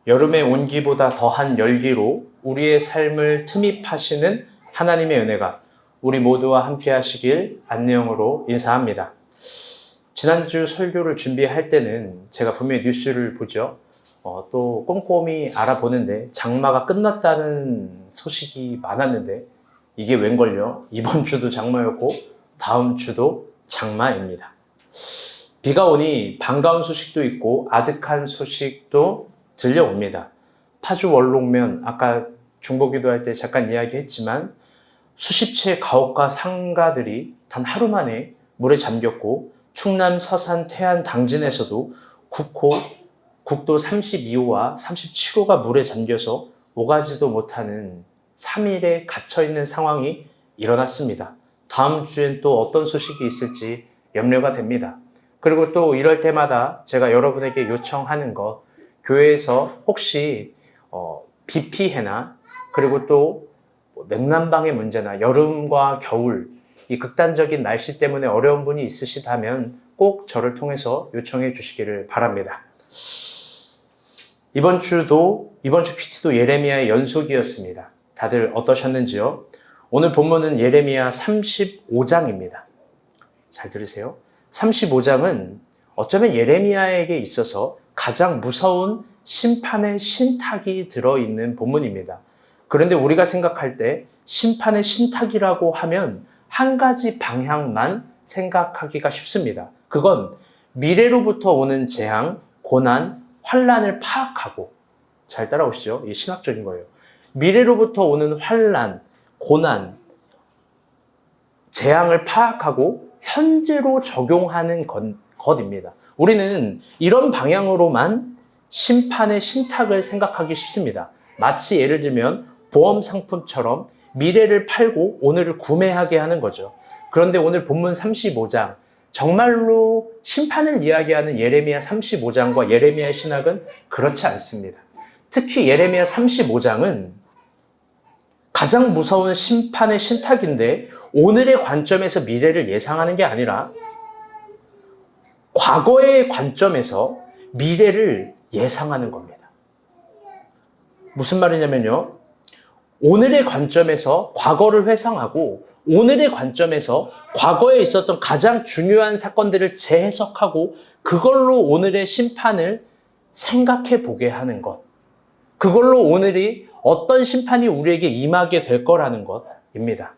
여름의 온기보다 더한 열기로 우리의 삶을 틈입하시는 하나님의 은혜가 우리 모두와 함께 하시길 안녕으로 인사합니다. 지난주 설교를 준비할 때는 제가 분명히 뉴스를 보죠. 또 꼼꼼히 알아보는데 장마가 끝났다는 소식이 많았는데 이게 웬걸요? 이번 주도 장마였고 다음 주도 장마입니다. 비가 오니 반가운 소식도 있고 아득한 소식도 들려옵니다. 파주 원롱면 아까 중보기도할 때 잠깐 이야기했지만 수십 채의 가옥과 상가들이 단 하루 만에 물에 잠겼고 충남 서산 태안 당진에서도 국도 32호와 37호가 물에 잠겨서 오가지도 못하는 3일에 갇혀있는 상황이 일어났습니다. 다음 주엔 또 어떤 소식이 있을지 염려가 됩니다. 그리고 또 이럴 때마다 제가 여러분에게 요청하는 것, 교회에서 혹시 비 피해나 그리고 또 냉난방의 문제나 여름과 겨울 이 극단적인 날씨 때문에 어려운 분이 있으시다면 꼭 저를 통해서 요청해 주시기를 바랍니다. 이번 주 퀴즈도 예레미야의 연속이었습니다. 다들 어떠셨는지요? 오늘 본문은 예레미야 35장입니다. 잘 들으세요. 35장은 어쩌면 예레미야에게 있어서 가장 무서운 심판의 신탁이 들어있는 본문입니다. 그런데 우리가 생각할 때 심판의 신탁이라고 하면 한 가지 방향만 생각하기가 쉽습니다. 그건 미래로부터 오는 재앙, 고난, 환난을 파악하고, 잘 따라오시죠? 이게 신학적인 거예요. 미래로부터 오는 환난, 고난, 재앙을 파악하고 현재로 적용하는 것입니다. 우리는 이런 방향으로만 심판의 신탁을 생각하기 쉽습니다. 마치 예를 들면 보험 상품처럼 미래를 팔고 오늘을 구매하게 하는 거죠. 그런데 오늘 본문 35장, 정말로 심판을 이야기하는 예레미야 35장과 예레미야의 신학은 그렇지 않습니다. 특히 예레미야 35장은 가장 무서운 심판의 신탁인데 오늘의 관점에서 미래를 예상하는 게 아니라 과거의 관점에서 미래를 예상하는 겁니다. 무슨 말이냐면요. 오늘의 관점에서 과거를 회상하고 오늘의 관점에서 과거에 있었던 가장 중요한 사건들을 재해석하고 그걸로 오늘의 심판을 생각해 보게 하는 것. 그걸로 오늘이 어떤 심판이 우리에게 임하게 될 거라는 것입니다.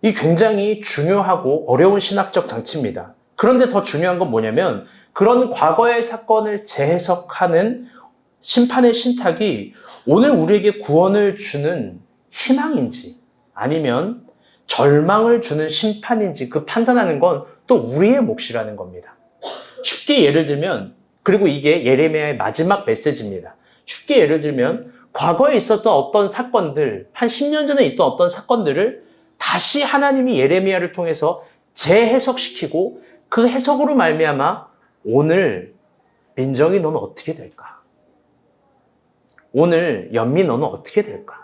이 굉장히 중요하고 어려운 신학적 장치입니다. 그런데 더 중요한 건 뭐냐면 그런 과거의 사건을 재해석하는 심판의 신탁이 오늘 우리에게 구원을 주는 희망인지 아니면 절망을 주는 심판인지 그 판단하는 건 또 우리의 몫이라는 겁니다. 쉽게 예를 들면, 그리고 이게 예레미야의 마지막 메시지입니다. 쉽게 예를 들면 과거에 있었던 어떤 사건들, 한 10년 전에 있던 어떤 사건들을 다시 하나님이 예레미야를 통해서 재해석시키고 그 해석으로 말미암아 오늘 민정이 너는 어떻게 될까? 오늘 연미 너는 어떻게 될까?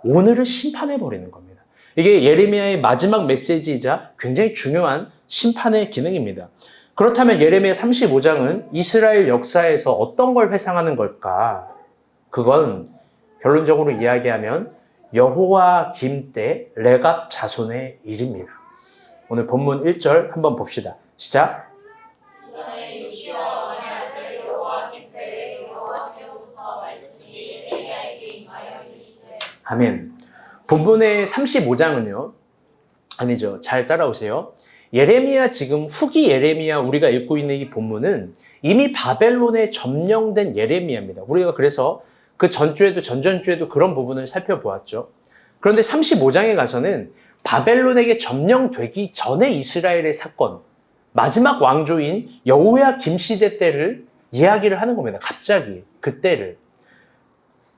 오늘을 심판해버리는 겁니다. 이게 예레미야의 마지막 메시지이자 굉장히 중요한 심판의 기능입니다. 그렇다면 예레미야 35장은 이스라엘 역사에서 어떤 걸 회상하는 걸까? 그건 결론적으로 이야기하면 여호와김 때 레갑 자손의 일입니다. 오늘 본문 1절 한번 봅시다. 시작. 아멘. 본문의 35장은요. 아니죠. 잘 따라오세요. 예레미야 지금 후기 예레미야 우리가 읽고 있는 이 본문은 이미 바벨론에 점령된 예레미야입니다. 우리가 그래서 그 전전주에도 그런 부분을 살펴보았죠. 그런데 35장에 가서는 바벨론에게 점령되기 전에 이스라엘의 사건, 마지막 왕조인 여호야김 시대 때를 이야기를 하는 겁니다. 갑자기 그때를.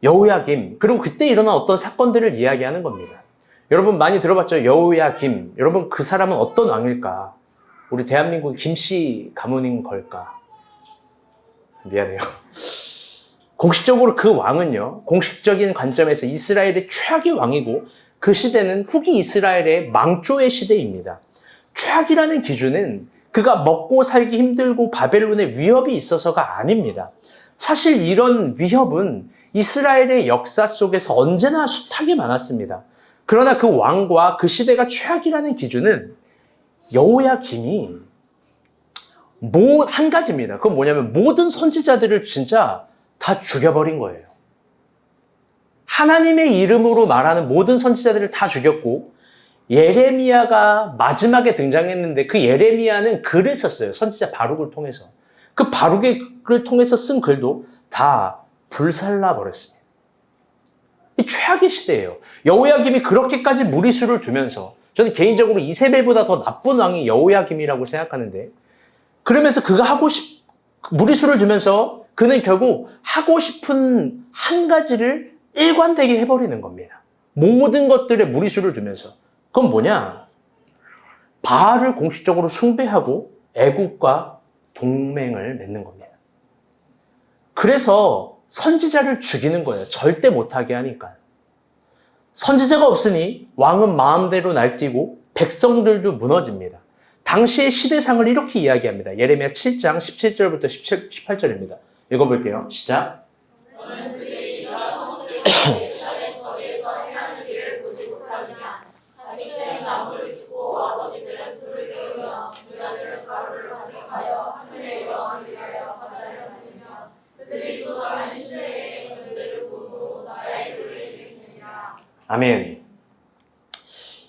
여호야김, 그리고 그때 일어난 어떤 사건들을 이야기하는 겁니다. 여러분 많이 들어봤죠? 여호야김. 여러분 그 사람은 어떤 왕일까? 우리 대한민국 김씨 가문인 걸까? 미안해요. 공식적으로 그 왕은요, 공식적인 관점에서 이스라엘의 최악의 왕이고 그 시대는 후기 이스라엘의 망조의 시대입니다. 최악이라는 기준은 그가 먹고 살기 힘들고 바벨론의 위협이 있어서가 아닙니다. 사실 이런 위협은 이스라엘의 역사 속에서 언제나 숱하게 많았습니다. 그러나 그 왕과 그 시대가 최악이라는 기준은 여호야김이 한 가지입니다. 그건 뭐냐면 모든 선지자들을 진짜 다 죽여버린 거예요. 하나님의 이름으로 말하는 모든 선지자들을 다 죽였고 예레미야가 마지막에 등장했는데 그 예레미야는 글을 썼어요. 선지자 바룩을 통해서. 그 바룩의 글을 통해서 쓴 글도 다 불살라 버렸습니다. 이 최악의 시대예요. 여호야김이 그렇게까지 무리수를 두면서 저는 개인적으로 이세벨보다 더 나쁜 왕이 여호야김이라고 생각하는데 그러면서 그가 무리수를 두면서 그는 결국 하고 싶은 한 가지를 일관되게 해버리는 겁니다. 모든 것들에 무리수를 두면서. 그건 뭐냐? 바알을 공식적으로 숭배하고 애국과 동맹을 맺는 겁니다. 그래서 선지자를 죽이는 거예요. 절대 못하게 하니까. 선지자가 없으니 왕은 마음대로 날뛰고 백성들도 무너집니다. 당시의 시대상을 이렇게 이야기합니다. 예레미야 7장 17절부터 18절입니다. 읽어볼게요. 시작. 너는 그들이 유다 성읍들과 예루살렘 거리에서 행하는 일을 보지 못하느냐. 자식들은 나무를 주고 아버지들은 불을 피우며 부자들은 가루를 반죽하여 하늘의 여호와를 위하여 화자를 만들며 그들이 또 다른 신들에게 그들을 구음으로 나의 이름을 일으키니라. 아멘.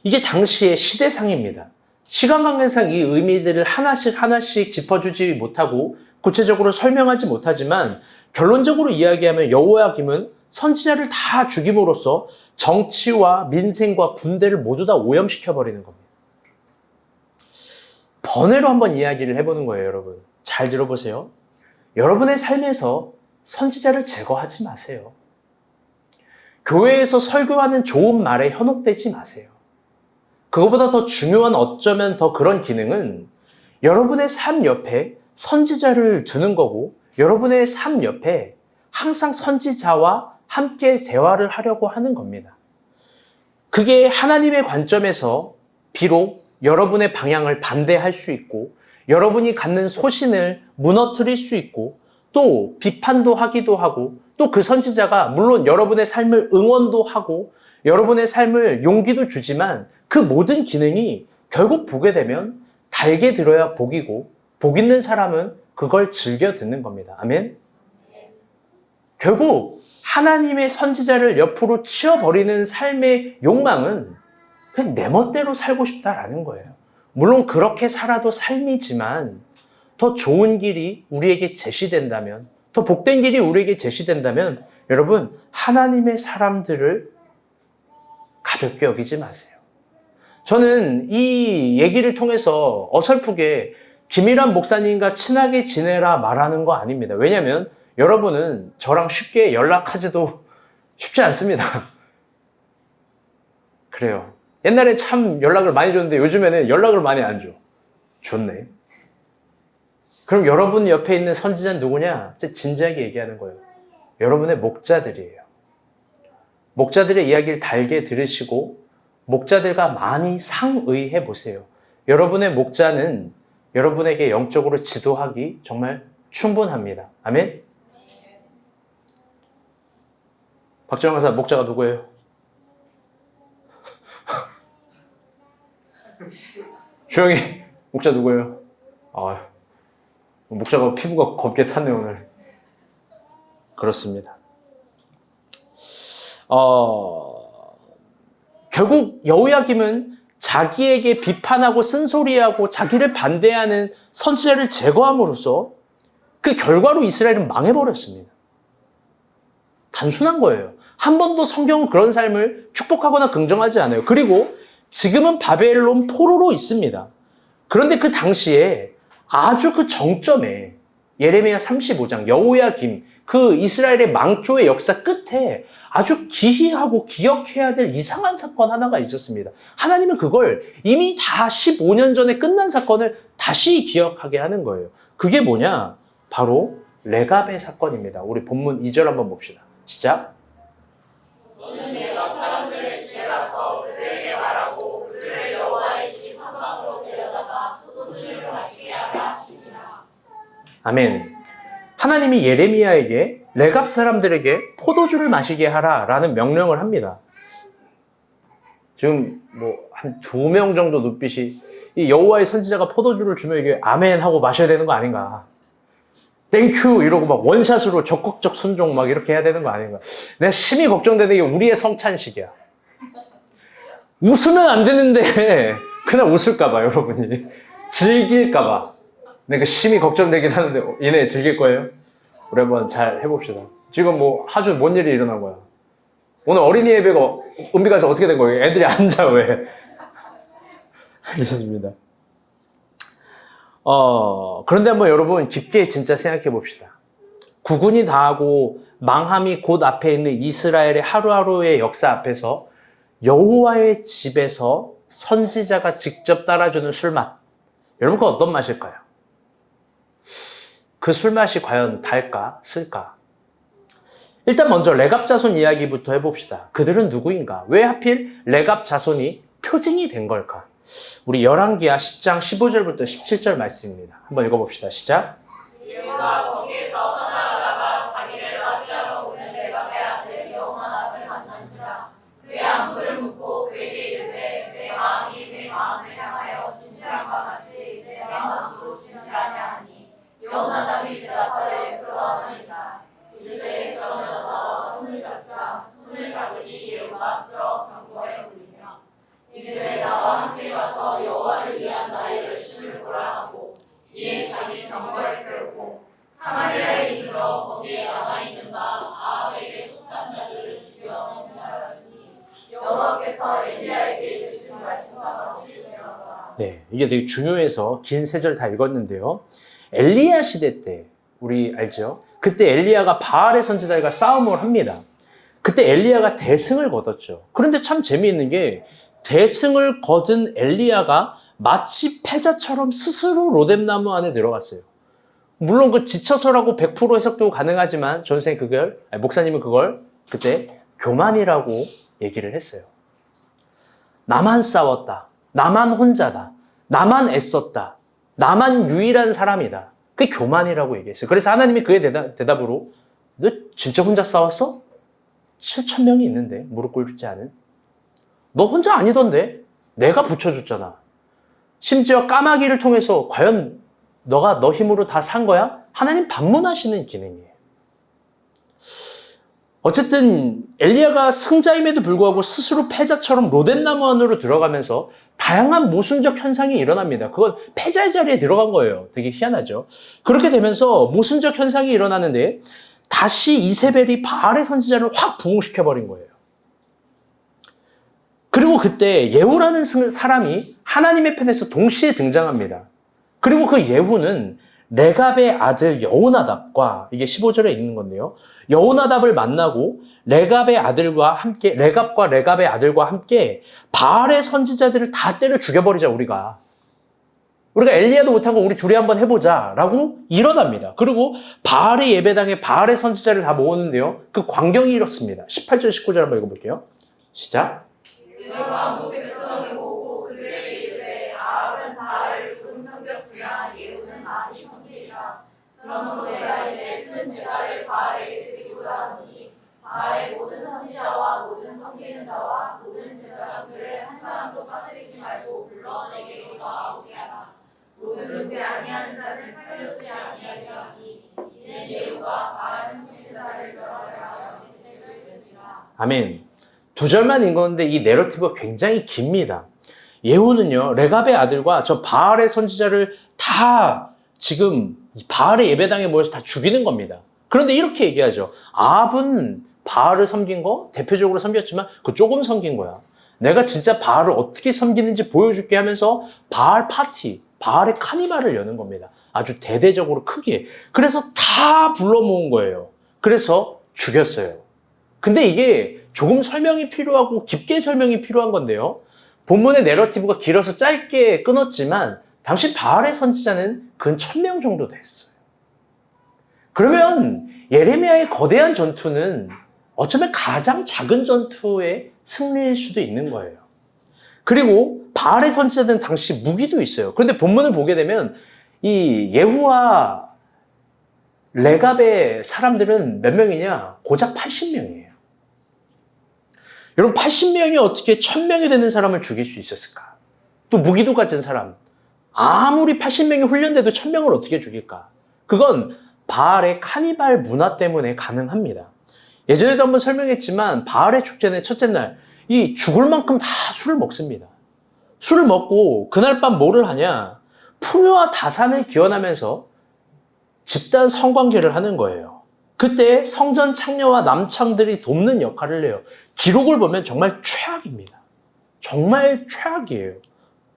이게 당시의 시대상입니다. 시간 관계상 이 의미들을 하나씩 짚어주지 못하고 구체적으로 설명하지 못하지만 결론적으로 이야기하면 여호야김은 선지자를 다 죽임으로써 정치와 민생과 군대를 모두 다 오염시켜버리는 겁니다. 번외로 한번 이야기를 해보는 거예요, 여러분. 잘 들어보세요. 여러분의 삶에서 선지자를 제거하지 마세요. 교회에서 설교하는 좋은 말에 현혹되지 마세요. 그거보다 더 중요한 어쩌면 더 그런 기능은 여러분의 삶 옆에 선지자를 두는 거고 여러분의 삶 옆에 항상 선지자와 함께 대화를 하려고 하는 겁니다. 그게 하나님의 관점에서 비록 여러분의 방향을 반대할 수 있고 여러분이 갖는 소신을 무너뜨릴 수 있고 또 비판도 하기도 하고 또 그 선지자가 물론 여러분의 삶을 응원도 하고 여러분의 삶을 용기도 주지만 그 모든 기능이 결국 보게 되면 달게 들어야 복이고 복 있는 사람은 그걸 즐겨 듣는 겁니다. 아멘? 결국 하나님의 선지자를 옆으로 치워버리는 삶의 욕망은 그냥 내 멋대로 살고 싶다라는 거예요. 물론 그렇게 살아도 삶이지만 더 좋은 길이 우리에게 제시된다면 더 복된 길이 우리에게 제시된다면 여러분 하나님의 사람들을 가볍게 여기지 마세요. 저는 이 얘기를 통해서 어설프게 김일환 목사님과 친하게 지내라 말하는 거 아닙니다. 왜냐하면 여러분은 저랑 쉽게 연락하지도 쉽지 않습니다. 그래요. 옛날에 참 연락을 많이 줬는데 요즘에는 연락을 많이 안 줘. 좋네. 그럼 여러분 옆에 있는 선지자는 누구냐? 진지하게 얘기하는 거예요. 여러분의 목자들이에요. 목자들의 이야기를 달게 들으시고 목자들과 많이 상의해 보세요. 여러분의 목자는 여러분에게 영적으로 지도하기 정말 충분합니다. 아멘? 박정환 강사 목자가 누구예요? 조용히 목자 누구예요? 목자가 피부가 곱게 탔네 오늘. 그렇습니다. 결국 여호야김은 자기에게 비판하고 쓴소리하고 자기를 반대하는 선지자를 제거함으로써 그 결과로 이스라엘은 망해버렸습니다. 단순한 거예요. 한 번도 성경은 그런 삶을 축복하거나 긍정하지 않아요. 그리고 지금은 바벨론 포로로 있습니다. 그런데 그 당시에 아주 그 정점에 예레미야 35장 여호야김 그 이스라엘의 망조의 역사 끝에 아주 기이하고 기억해야 될 이상한 사건 하나가 있었습니다. 하나님은 그걸 이미 다 15년 전에 끝난 사건을 다시 기억하게 하는 거예요. 그게 뭐냐? 바로 레갑의 사건입니다. 우리 본문 2절 한번 봅시다. 시작. 너는 레갑 사람들을 집에 가서 그들에게 말하고 그들을 여호와의 집 한방으로 데려다가 포도주를 마시게 하라. 아멘. 하나님이 예레미야에게 레갑 사람들에게 포도주를 마시게 하라라는 명령을 합니다. 지금 뭐 한 2명 정도 눈빛이 이 여호와의 선지자가 포도주를 주면 이게 아멘 하고 마셔야 되는 거 아닌가? 땡큐 이러고 막 원샷으로 적극적 순종 막 이렇게 해야 되는 거 아닌가? 내가 심히 걱정되는 게 우리의 성찬식이야. 웃으면 안 되는데 그냥 웃을까 봐 여러분이 즐길까 봐 내가 심히 걱정되긴 하는데 얘네 즐길 거예요? 우리 한번 잘 해봅시다. 지금 뭐 아주 뭔 일이 일어난 거야? 오늘 어린이 예배가 은비 가서 어떻게 된 거예요? 애들이 앉아 왜? 알겠습니다. 그런데 한번 여러분 깊게 진짜 생각해 봅시다. 국군이 다하고 망함이 곧 앞에 있는 이스라엘의 하루하루의 역사 앞에서 여호와의 집에서 선지자가 직접 따라주는 술맛. 여러분 그거 어떤 맛일까요? 그 술맛이 과연 달까 쓸까? 일단 먼저 레갑 자손 이야기부터 해봅시다. 그들은 누구인가? 왜 하필 레갑 자손이 표징이 된 걸까? 우리 열왕기하 10장 15절부터 17절 말씀입니다. 한번 읽어봅시다. 시작. 예후가 거기에서 떠나가다가 자기를 맞이하러 오는 레갑의 아들 여호나답을 만난지라. 그의 안부를 묻고 그에게 이르되 내 마음이 내 마음을 향하여 진실함과 같이 내 마음도 진실하냐 하니 여호나답이 대답하되 그러하나이다. 이르되 그러면 나와 손을 잡자. 손을 잡으니 예후가 끌어 병거에 올리며 이르되 나와 함께 가서 여호와를 위한 나의 열심을 보라 하고 이에 자기 병거에 태우고 사마리아에 이르러 거기에 남아있는 바 아합에게 속한 자들을 죽여 진멸하였으니 여호와께서 엘리야에게 이르신 말씀과 같이 되었더라. 네, 이게 되게 중요해서 긴 세 절 다 읽었는데요. 엘리야 시대 때 우리 알죠? 그때 엘리야가 바알의 선지자들과 싸움을 합니다. 그때 엘리야가 대승을 거뒀죠. 그런데 참 재미있는 게 대승을 거둔 엘리야가 마치 패자처럼 스스로 로뎀나무 안에 들어갔어요. 물론 그 지쳐서라고 100% 해석도 가능하지만 목사님은 그걸 그때 교만이라고 얘기를 했어요. 나만 싸웠다. 나만 혼자다. 나만 애썼다. 나만 유일한 사람이다. 그게 교만이라고 얘기했어요. 그래서 하나님이 그의 대답으로 너 진짜 혼자 싸웠어? 7,000명이 있는데 무릎 꿇지 않은? 너 혼자 아니던데? 내가 붙여줬잖아. 심지어 까마귀를 통해서 과연 너가 너 힘으로 다 산 거야? 하나님 반문하시는 기능이에요. 어쨌든 엘리야가 승자임에도 불구하고 스스로 패자처럼 로뎀나무 안으로 들어가면서 다양한 모순적 현상이 일어납니다. 그건 패자의 자리에 들어간 거예요. 되게 희한하죠. 그렇게 되면서 모순적 현상이 일어나는데 다시 이세벨이 바알의 선지자를 확 부흥시켜버린 거예요. 그리고 그때 예후라는 사람이 하나님의 편에서 동시에 등장합니다. 그리고 그 예후는 레갑의 아들 여호나답과 이게 15절에 있는 건데요. 여호나답을 만나고 레갑과 레갑의 아들과 함께 바알의 선지자들을 다 때려 죽여버리자 우리가 엘리야도 못한 거 우리 둘이 한번 해보자라고 일어납니다. 그리고 바알의 예배당에 바알의 선지자를 다 모으는데요. 그 광경이 이렇습니다. 18절 19절 한번 읽어볼게요. 시작. 예후가 모든 백성을 모으고 그들에게 이르되 아합은 바알을 조금 섬겼으나 예후는 많이 섬기리라. 그러므로 내가 이제 큰 제사를 바알에게 드리고자 하노니 바알의 모든 선지자와 모든 섬기는 자와 모든 제사장들을 한 사람도 빠뜨리지 말고 불러 내게 이르다 오게 하라. 노르지 아니하는 자는 차려오지 아니하리라 하니 이는 예후가 바알 섬기는 자를 멸하려 하여 계책을 쓰시라. 아멘. 2절만 읽었는데 이 내러티브가 굉장히 깁니다. 예후는요, 레갑의 아들과 저 바알의 선지자를 다 지금 바알의 예배당에 모여서 다 죽이는 겁니다. 그런데 이렇게 얘기하죠. 아합은 바알을 섬긴 거 대표적으로 섬겼지만 그 조금 섬긴 거야. 내가 진짜 바알을 어떻게 섬기는지 보여줄게 하면서 바알 파티, 바알의 카니발을 여는 겁니다. 아주 대대적으로 크게. 그래서 다 불러 모은 거예요. 그래서 죽였어요. 근데 이게 조금 설명이 필요하고 깊게 설명이 필요한 건데요. 본문의 내러티브가 길어서 짧게 끊었지만 당시 바알의 선지자는 근 1,000명 정도 됐어요. 그러면 예레미야의 거대한 전투는 어쩌면 가장 작은 전투의 승리일 수도 있는 거예요. 그리고 바알의 선지자들은 당시 무기도 있어요. 그런데 본문을 보게 되면 이 예후와 레갑의 사람들은 몇 명이냐? 고작 80명이에요. 여러분 80명이 어떻게 1000명이 되는 사람을 죽일 수 있었을까? 또 무기도 가진 사람. 아무리 80명이 훈련돼도 1000명을 어떻게 죽일까? 그건 바알의 카니발 문화 때문에 가능합니다. 예전에도 한번 설명했지만 바알의 축제는 첫째 날 이 죽을 만큼 다 술을 먹습니다. 술을 먹고 그날 밤 뭐를 하냐? 풍요와 다산을 기원하면서 집단 성관계를 하는 거예요. 그때 성전 창녀와 남창들이 돕는 역할을 해요. 기록을 보면 정말 최악입니다. 정말 최악이에요.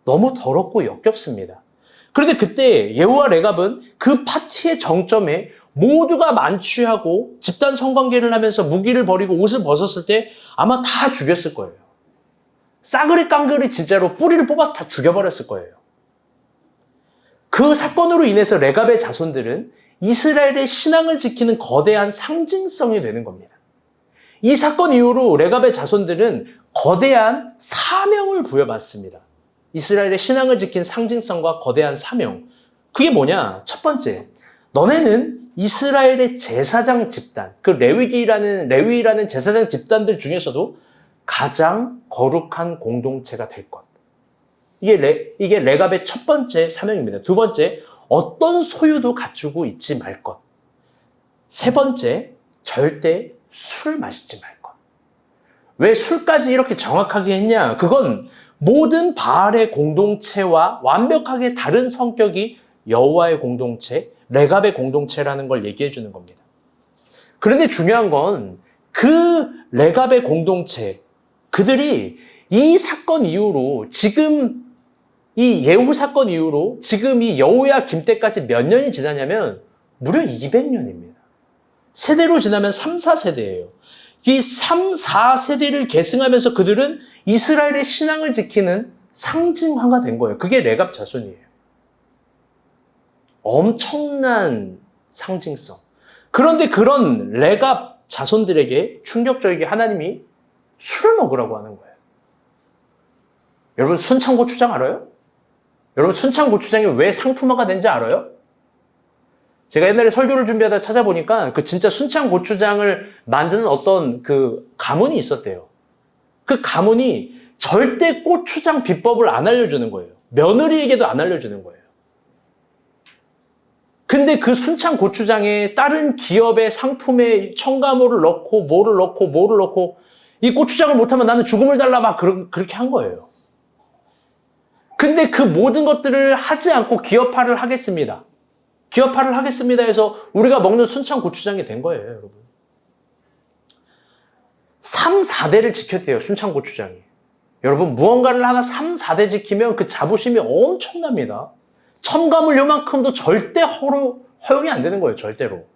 너무 더럽고 역겹습니다. 그런데 그때 예후와 레갑은 그 파티의 정점에 모두가 만취하고 집단 성관계를 하면서 무기를 버리고 옷을 벗었을 때 아마 다 죽였을 거예요. 싸그리 깡그리 진짜로 뿌리를 뽑아서 다 죽여버렸을 거예요. 그 사건으로 인해서 레갑의 자손들은 이스라엘의 신앙을 지키는 거대한 상징성이 되는 겁니다. 이 사건 이후로 레갑의 자손들은 거대한 사명을 부여받습니다. 이스라엘의 신앙을 지킨 상징성과 거대한 사명. 그게 뭐냐? 첫 번째, 너네는 이스라엘의 제사장 집단, 그 레위라는 제사장 집단들 중에서도 가장 거룩한 공동체가 될 것. 이게 레갑의 첫 번째 사명입니다. 두 번째, 어떤 소유도 갖추고 있지 말 것. 세 번째, 절대 술 마시지 말 것. 왜 술까지 이렇게 정확하게 했냐? 그건 모든 바알의 공동체와 완벽하게 다른 성격이 여호와의 공동체, 레갑의 공동체라는 걸 얘기해 주는 겁니다. 그런데 중요한 건 그 레갑의 공동체, 그들이 이 사건 이후로 지금 이 예후 사건 이후로 지금 이 여호야김 때까지 몇 년이 지나냐면 무려 200년입니다. 세대로 지나면 3, 4세대예요. 이 3, 4세대를 계승하면서 그들은 이스라엘의 신앙을 지키는 상징화가 된 거예요. 그게 레갑 자손이에요. 엄청난 상징성. 그런데 그런 레갑 자손들에게 충격적이게 하나님이 술을 먹으라고 하는 거예요. 여러분 순창고추장 알아요? 여러분 순창고추장이 왜 상품화가 된지 알아요? 제가 옛날에 설교를 준비하다 찾아보니까 그 진짜 순창고추장을 만드는 어떤 그 가문이 있었대요. 그 가문이 절대 고추장 비법을 안 알려주는 거예요. 며느리에게도 안 알려주는 거예요. 근데 그 순창고추장에 다른 기업의 상품에 첨가물을 넣고 뭐를 넣고 이 고추장을 못하면 나는 죽음을 달라 막 그렇게 한 거예요. 근데 그 모든 것들을 하지 않고 기업화를 하겠습니다. 기업화를 하겠습니다 해서 우리가 먹는 순창고추장이 된 거예요, 여러분. 3, 4대를 지켰대요, 순창고추장이. 여러분, 무언가를 하나 3, 4대 지키면 그 자부심이 엄청납니다. 첨가물 요만큼도 절대 허용이 안 되는 거예요, 절대로.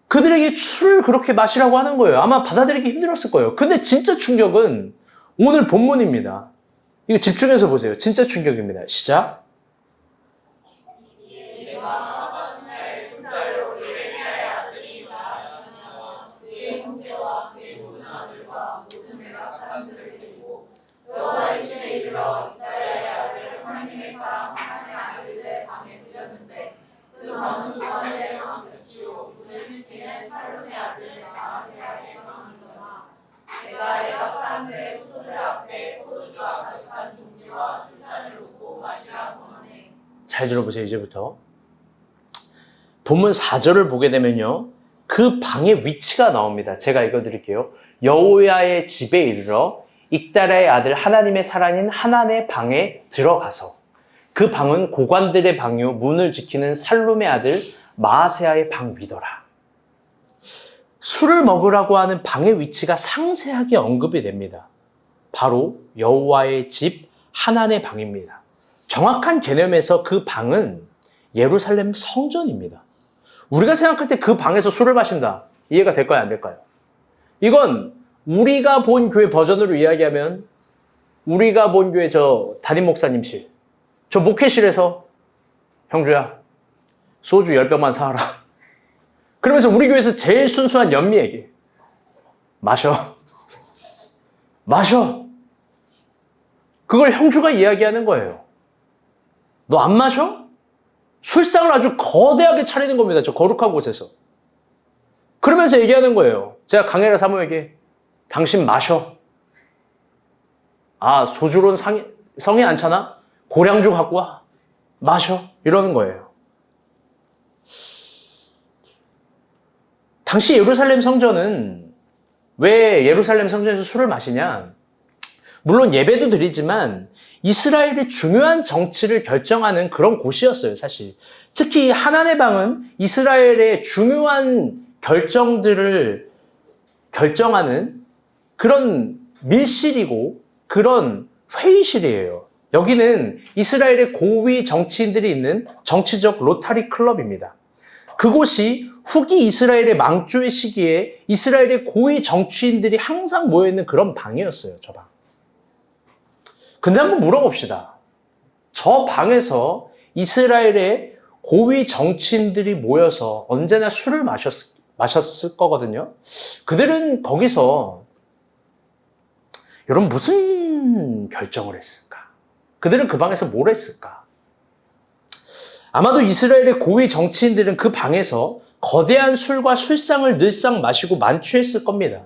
그들에게 술을 그렇게 마시라고 하는 거예요. 아마 받아들이기 힘들었을 거예요. 근데 진짜 충격은 오늘 본문입니다. 이거 집중해서 보세요. 진짜 충격입니다. 시작. 여호와의 집에 이르러 이스라엘의 아들 하나님의 사랑 하나님의 아들들의 방에 들였는데 그 방은 무한의 방 끝이요 문을 지키는 살룸의 아들 마아세야의 방이더라. 내가 레갑 사람들의 후손들 앞에 포도주가 가득한 종지와 술잔을 놓고 마시라 권하네. 잘 들어보세요, 이제부터. 본문 4절을 보게 되면요, 그 방의 위치가 나옵니다. 제가 읽어드릴게요. 여호야의 집에 이르러 익다라의 아들 하나님의 사랑인 하난의 방에 들어가서, 그 방은 고관들의 방이요 문을 지키는 살룸의 아들 마아세야의 방 위더라. 술을 먹으라고 하는 방의 위치가 상세하게 언급이 됩니다. 바로 여호와의 집 하난의 방입니다. 정확한 개념에서 그 방은 예루살렘 성전입니다. 우리가 생각할 때 그 방에서 술을 마신다, 이해가 될까요, 안 될까요? 이건 우리가 본 교회 버전으로 이야기하면 우리가 본 교회 저 담임 목사님실, 저 목회실에서 형주야 소주 10병만 사와라. 그러면서 우리 교회에서 제일 순수한 연미에게 마셔. 그걸 형주가 이야기하는 거예요. 너 안 마셔? 술상을 아주 거대하게 차리는 겁니다. 저 거룩한 곳에서. 그러면서 얘기하는 거예요. 제가 강에라 사모에게 당신 마셔. 아, 소주로는 성이 안 차나? 고량주 갖고 와. 마셔. 이러는 거예요. 당시 예루살렘 성전은 왜 예루살렘 성전에서 술을 마시냐? 물론 예배도 드리지만 이스라엘의 중요한 정치를 결정하는 그런 곳이었어요, 사실. 특히 하나님의 방은 이스라엘의 중요한 결정들을 결정하는 그런 밀실이고 그런 회의실이에요. 여기는 이스라엘의 고위 정치인들이 있는 정치적 로타리 클럽입니다. 그곳이 후기 이스라엘의 망조의 시기에 이스라엘의 고위 정치인들이 항상 모여있는 그런 방이었어요, 저 방. 근데 한번 물어봅시다. 저 방에서 이스라엘의 고위 정치인들이 모여서 언제나 술을 마셨을 거거든요. 그들은 거기서 여러분 무슨 결정을 했을까? 그들은 그 방에서 뭘 했을까? 아마도 이스라엘의 고위 정치인들은 그 방에서 거대한 술과 술상을 늘상 마시고 만취했을 겁니다.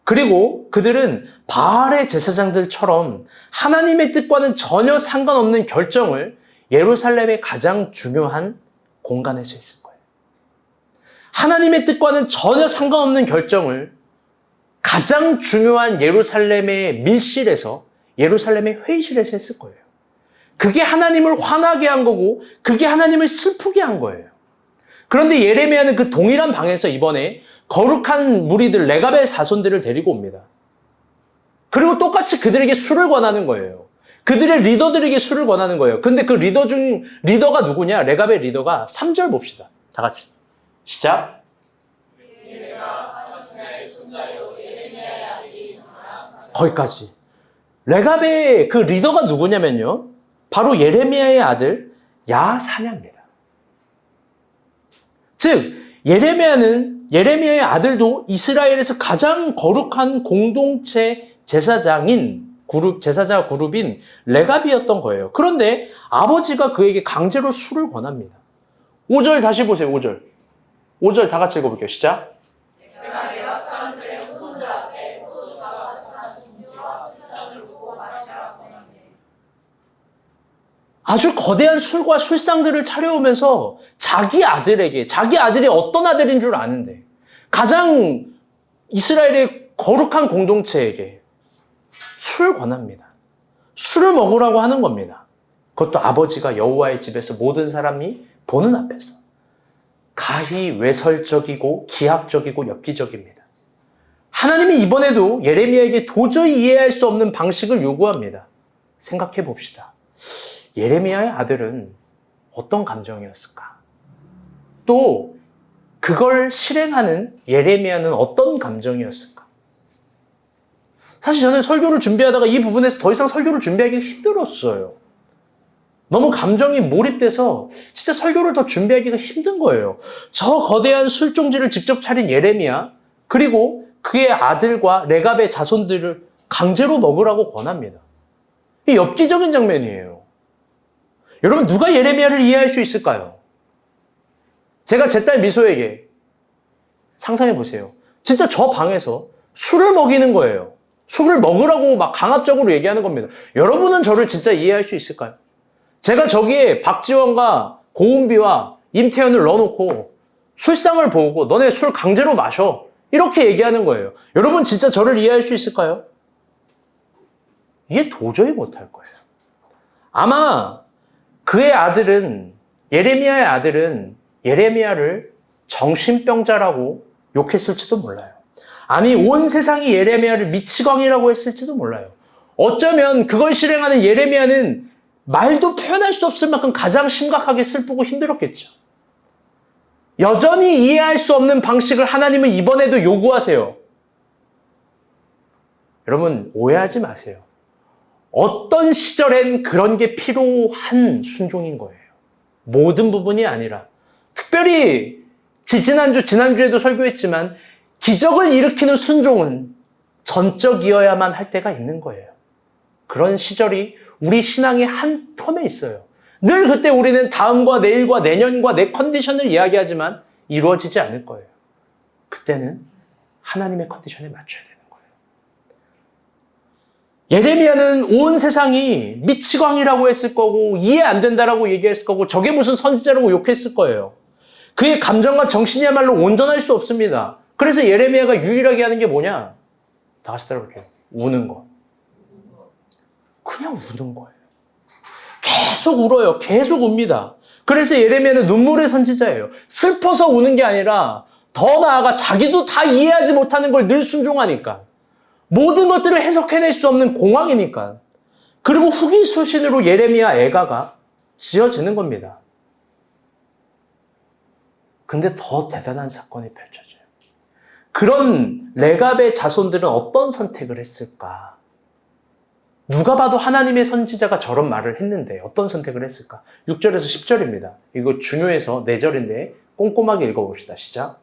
그리고 그들은 바알의 제사장들처럼 하나님의 뜻과는 전혀 상관없는 결정을 예루살렘의 가장 중요한 공간에서 했을 거예요. 하나님의 뜻과는 전혀 상관없는 결정을 가장 중요한 예루살렘의 밀실에서, 예루살렘의 회의실에서 했을 거예요. 그게 하나님을 화나게 한 거고 그게 하나님을 슬프게 한 거예요. 그런데 예레미야는 그 동일한 방에서 이번에 거룩한 무리들, 레갑의 자손들을 데리고 옵니다. 그리고 똑같이 그들에게 술을 권하는 거예요. 그들의 리더들에게 술을 권하는 거예요. 근데 그 리더가 누구냐? 레갑의 리더가 3절 봅시다. 다 같이. 시작. 거기까지. 레갑의 그 리더가 누구냐면요. 바로 예레미야의 아들 야사냐입니다. 즉 예레미야의 아들도 이스라엘에서 가장 거룩한 공동체 제사자 그룹인 레갑이었던 거예요. 그런데 아버지가 그에게 강제로 술을 권합니다. 5절 다시 보세요. 5절 다 같이 읽어볼게요. 시작. 내가 레갑 사람들의 후손들 앞에 포도주가 가득한 진주와 술잔을 놓고 마시라 권하네. 아주 거대한 술과 술상들을 차려오면서 자기 아들이 어떤 아들인 줄 아는데 가장 이스라엘의 거룩한 공동체에게 술을 권합니다. 술을 먹으라고 하는 겁니다. 그것도 아버지가 여호와의 집에서 모든 사람이 보는 앞에서. 가히 외설적이고 기하적이고 엽기적입니다. 하나님이 이번에도 예레미야에게 도저히 이해할 수 없는 방식을 요구합니다. 생각해 봅시다. 예레미야의 아들은 어떤 감정이었을까? 또 그걸 실행하는 예레미야는 어떤 감정이었을까? 사실 저는 설교를 준비하다가 이 부분에서 더 이상 설교를 준비하기 힘들었어요. 너무 감정이 몰입돼서 진짜 설교를 더 준비하기가 힘든 거예요. 저 거대한 술종지를 직접 차린 예레미야, 그리고 그의 아들과 레갑의 자손들을 강제로 먹으라고 권합니다. 이 엽기적인 장면이에요. 여러분, 누가 예레미야를 이해할 수 있을까요? 제가 제 딸 미소에게 상상해 보세요. 진짜 저 방에서 술을 먹이는 거예요. 술을 먹으라고 막 강압적으로 얘기하는 겁니다. 여러분은 저를 진짜 이해할 수 있을까요? 제가 저기에 박지원과 고은비와 임태현을 넣어놓고 술상을 보고 너네 술 강제로 마셔. 이렇게 얘기하는 거예요. 여러분 진짜 저를 이해할 수 있을까요? 이게 도저히 못할 거예요. 아마 그의 아들은, 예레미야의 아들은 예레미야를 정신병자라고 욕했을지도 몰라요. 아니, 온 세상이 예레미야를 미치광이라고 했을지도 몰라요. 어쩌면 그걸 실행하는 예레미야는 말도 표현할 수 없을 만큼 가장 심각하게 슬프고 힘들었겠죠. 여전히 이해할 수 없는 방식을 하나님은 이번에도 요구하세요. 여러분, 오해하지 마세요. 어떤 시절엔 그런 게 필요한 순종인 거예요. 모든 부분이 아니라. 특별히 지난주에도 설교했지만 기적을 일으키는 순종은 전적이어야만 할 때가 있는 거예요. 그런 시절이 우리 신앙의 한 텀에 있어요. 늘 그때 우리는 다음과 내일과 내년과 내 컨디션을 이야기하지만 이루어지지 않을 거예요. 그때는 하나님의 컨디션에 맞춰야 되는 거예요. 예레미야는 온 세상이 미치광이라고 했을 거고 이해 안 된다라고 얘기했을 거고 저게 무슨 선지자라고 욕했을 거예요. 그의 감정과 정신이야말로 온전할 수 없습니다. 그래서 예레미야가 유일하게 하는 게 뭐냐? 다 같이 따라볼게요. 우는 거. 그냥 우는 거예요. 계속 울어요. 계속 웁니다. 그래서 예레미야는 눈물의 선지자예요. 슬퍼서 우는 게 아니라 더 나아가 자기도 다 이해하지 못하는 걸 늘 순종하니까. 모든 것들을 해석해낼 수 없는 공황이니까. 그리고 후기소신으로 예레미야 애가가 지어지는 겁니다. 근데 더 대단한 사건이 펼쳐져요. 그런 레갑의 자손들은 어떤 선택을 했을까? 누가 봐도 하나님의 선지자가 저런 말을 했는데 어떤 선택을 했을까? 6절에서 10절입니다. 이거 중요해서 4절인데 꼼꼼하게 읽어봅시다. 시작.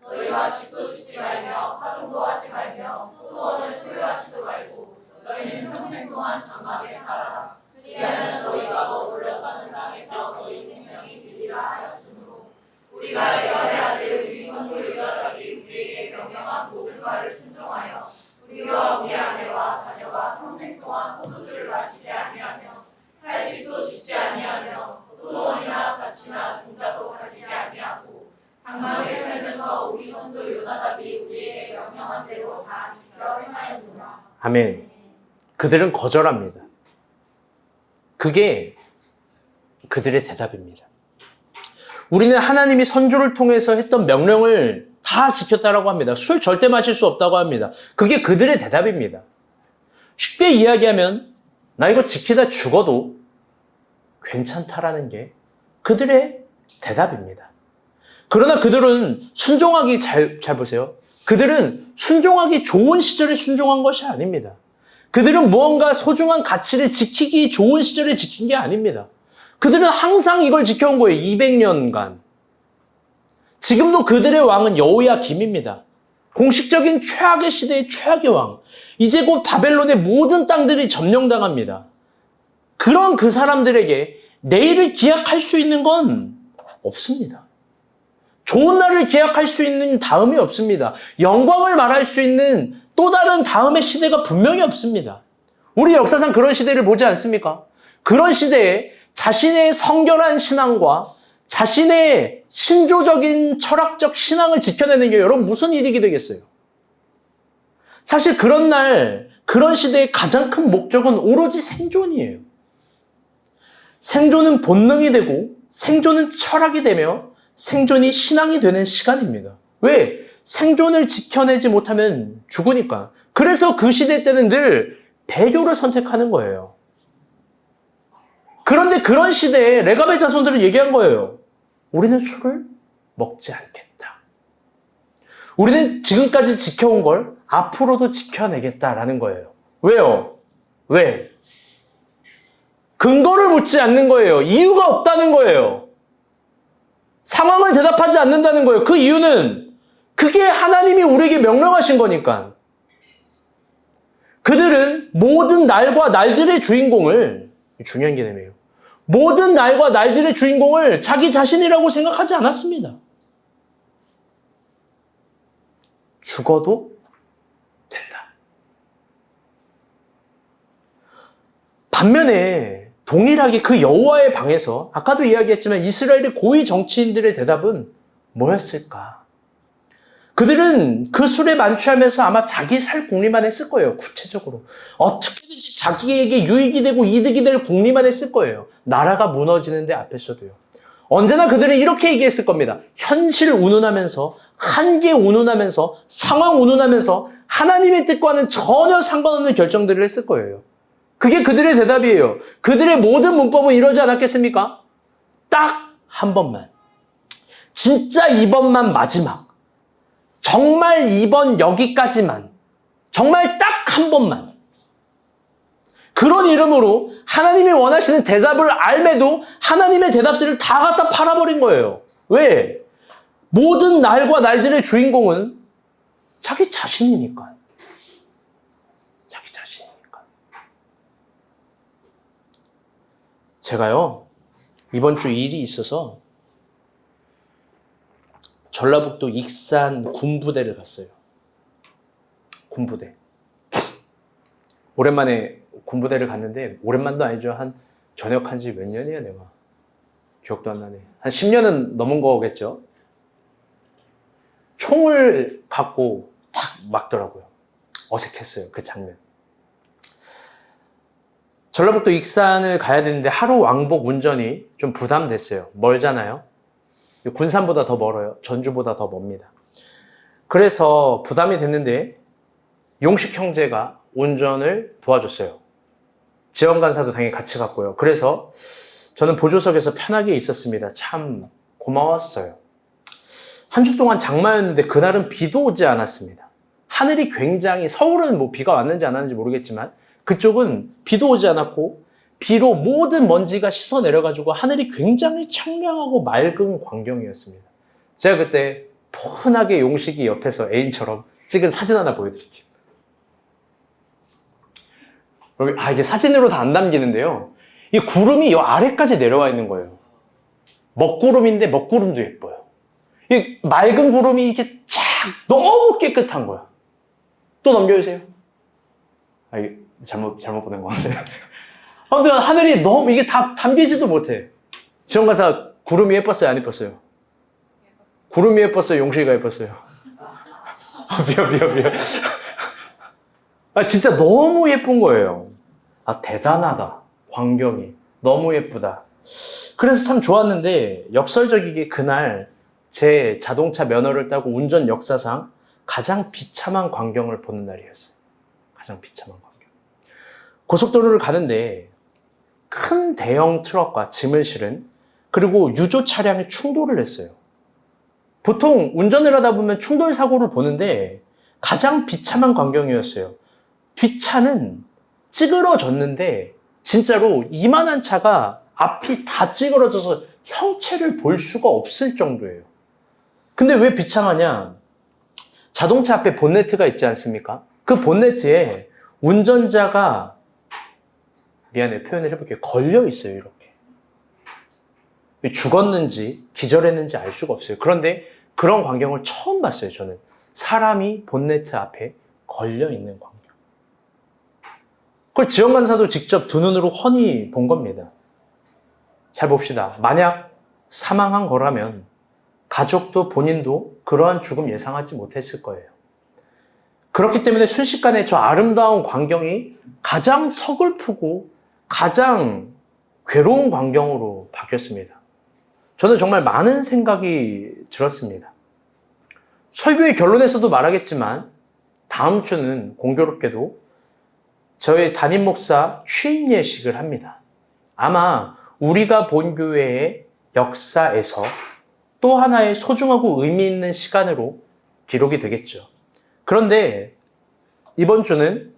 너희와 집도 짓지 말며 파종도 하지 말며 포도원을 소유하지도 말고 너희는 평생 동안 장막에 살아라. 그리하면 너희가 머물러 사는 땅에서 너희 생명이 길리라 하였으므로 우리가 레갑의 아들 우리 선조 요나답이 우리에게 명령한 모든 말을 순종하여 우리와 우리 아내와 자녀가 평생 동안 포도주를 마시지 아니하며 살 집도 짓지 아니하며 포도원이나 밭이나 종자도 가지지 아니하고 장막에 살면서 우리 선조 요나답이 우리에게 명령한 대로 다 지켜 행하였노라. 아멘. 그들은 거절합니다. 그게 그들의 대답입니다. 우리는 하나님이 선조를 통해서 했던 명령을 다 지켰다라고 합니다. 술 절대 마실 수 없다고 합니다. 그게 그들의 대답입니다. 쉽게 이야기하면 나 이거 지키다 죽어도 괜찮다라는 게 그들의 대답입니다. 그러나 그들은 순종하기 잘 보세요. 그들은 순종하기 좋은 시절에 순종한 것이 아닙니다. 그들은 무언가 소중한 가치를 지키기 좋은 시절에 지킨 게 아닙니다. 그들은 항상 이걸 지켜온 거예요. 200년간. 지금도 그들의 왕은 여호야김입니다. 공식적인 최악의 시대의 최악의 왕. 이제 곧 바벨론의 모든 땅들이 점령당합니다. 그런 그 사람들에게 내일을 기약할 수 있는 건 없습니다. 좋은 날을 기약할 수 있는 다음이 없습니다. 영광을 말할 수 있는 또 다른 다음의 시대가 분명히 없습니다. 우리 역사상 그런 시대를 보지 않습니까? 그런 시대에 자신의 성결한 신앙과 자신의 신조적인 철학적 신앙을 지켜내는 게 여러분 무슨 일이 되겠어요? 사실 그런 날, 그런 시대의 가장 큰 목적은 오로지 생존이에요. 생존은 본능이 되고 생존은 철학이 되며 생존이 신앙이 되는 시간입니다. 왜? 생존을 지켜내지 못하면 죽으니까. 그래서 그 시대 때는 늘 배교를 선택하는 거예요. 그런데 그런 시대에 레갑의 자손들은 얘기한 거예요. 우리는 술을 먹지 않겠다. 우리는 지금까지 지켜온 걸 앞으로도 지켜내겠다라는 거예요. 왜요? 왜? 근거를 묻지 않는 거예요. 이유가 없다는 거예요. 상황을 대답하지 않는다는 거예요. 그 이유는 그게 하나님이 우리에게 명령하신 거니까. 그들은 모든 날과 날들의 주인공을, 중요한 개념이에요. 모든 날과 날들의 주인공을 자기 자신이라고 생각하지 않았습니다. 죽어도 된다. 반면에 동일하게 그 여호와의 방에서 아까도 이야기했지만 이스라엘의 고위 정치인들의 대답은 뭐였을까? 그들은 그 술에 만취하면서 아마 자기 살 궁리만 했을 거예요. 구체적으로. 어떻게든지 자기에게 유익이 되고 이득이 될 궁리만 했을 거예요. 나라가 무너지는데 앞에서도요. 언제나 그들은 이렇게 얘기했을 겁니다. 현실 운운하면서, 한계 운운하면서, 상황 운운하면서 하나님의 뜻과는 전혀 상관없는 결정들을 했을 거예요. 그게 그들의 대답이에요. 그들의 모든 문법은 이러지 않았겠습니까? 딱 한 번만. 진짜 이번만 마지막. 정말 이번 여기까지만. 정말 딱 한 번만. 그런 이름으로 하나님이 원하시는 대답을 알매도 하나님의 대답들을 다 갖다 팔아버린 거예요. 왜? 모든 날과 날들의 주인공은 자기 자신이니까. 자기 자신이니까. 제가요, 이번 주 일이 있어서 전라북도 익산 군부대를 갔어요. 군부대. 오랜만에 군부대를 갔는데, 오랜만도 아니죠. 전역한 지 몇 년이야, 내가. 기억도 안 나네. 한 10년은 넘은 거겠죠. 총을 갖고 탁 막더라고요. 어색했어요, 그 장면. 전라북도 익산을 가야 되는데 하루 왕복 운전이 좀 부담됐어요. 멀잖아요. 군산보다 더 멀어요. 전주보다 더 멉니다. 그래서 부담이 됐는데 용식 형제가 운전을 도와줬어요. 지원간사도 당연히 같이 갔고요. 그래서 저는 보조석에서 편하게 있었습니다. 참 고마웠어요. 한 주 동안 장마였는데 그날은 비도 오지 않았습니다. 하늘이 굉장히, 서울은 뭐 비가 왔는지 안 왔는지 모르겠지만 그쪽은 비도 오지 않았고 비로 모든 먼지가 씻어 내려가지고 하늘이 굉장히 청량하고 맑은 광경이었습니다. 제가 그때 폰하게 용식이 옆에서 애인처럼 찍은 사진 하나 보여드릴게요. 이게 사진으로 다 안 담기는데요. 이 구름이 이 아래까지 내려와 있는 거예요. 먹구름인데 먹구름도 예뻐요. 이 맑은 구름이 이렇게 쫙 너무 깨끗한 거야. 또 넘겨주세요. 이게 잘못 보낸 것 같아요. 아무튼 하늘이 너무, 이게 다 담기지도 못해. 지원가사 구름이 예뻤어요? 안 예뻤어요? 구름이 예뻤어요? 용식이가 예뻤어요? 미안. 진짜 너무 예쁜 거예요. 대단하다. 광경이. 너무 예쁘다. 그래서 참 좋았는데, 역설적이게 그날 제 자동차 면허를 따고 운전 역사상 가장 비참한 광경을 보는 날이었어요. 가장 비참한 광경. 고속도로를 가는데 큰 대형 트럭과 짐을 실은, 그리고 유조 차량이 충돌을 했어요. 보통 운전을 하다 보면 충돌 사고를 보는데 가장 비참한 광경이었어요. 뒷차는 찌그러졌는데 진짜로 이만한 차가 앞이 다 찌그러져서 형체를 볼 수가 없을 정도예요. 근데 왜 비참하냐? 자동차 앞에 본네트가 있지 않습니까? 그 본네트에 운전자가, 미안해, 표현을 해볼게요. 걸려 있어요, 이렇게. 죽었는지 기절했는지 알 수가 없어요. 그런데 그런 광경을 처음 봤어요, 저는. 사람이 본네트 앞에 걸려 있는 광경. 그걸 지원간사도 직접 두 눈으로 훤히 본 겁니다. 잘 봅시다. 만약 사망한 거라면 가족도 본인도 그러한 죽음 예상하지 못했을 거예요. 그렇기 때문에 순식간에 저 아름다운 광경이 가장 서글프고 가장 괴로운 광경으로 바뀌었습니다. 저는 정말 많은 생각이 들었습니다. 설교의 결론에서도 말하겠지만 다음 주는 공교롭게도 저희 담임 목사 취임 예식을 합니다. 아마 우리가 본 교회의 역사에서 또 하나의 소중하고 의미 있는 시간으로 기록이 되겠죠. 그런데 이번 주는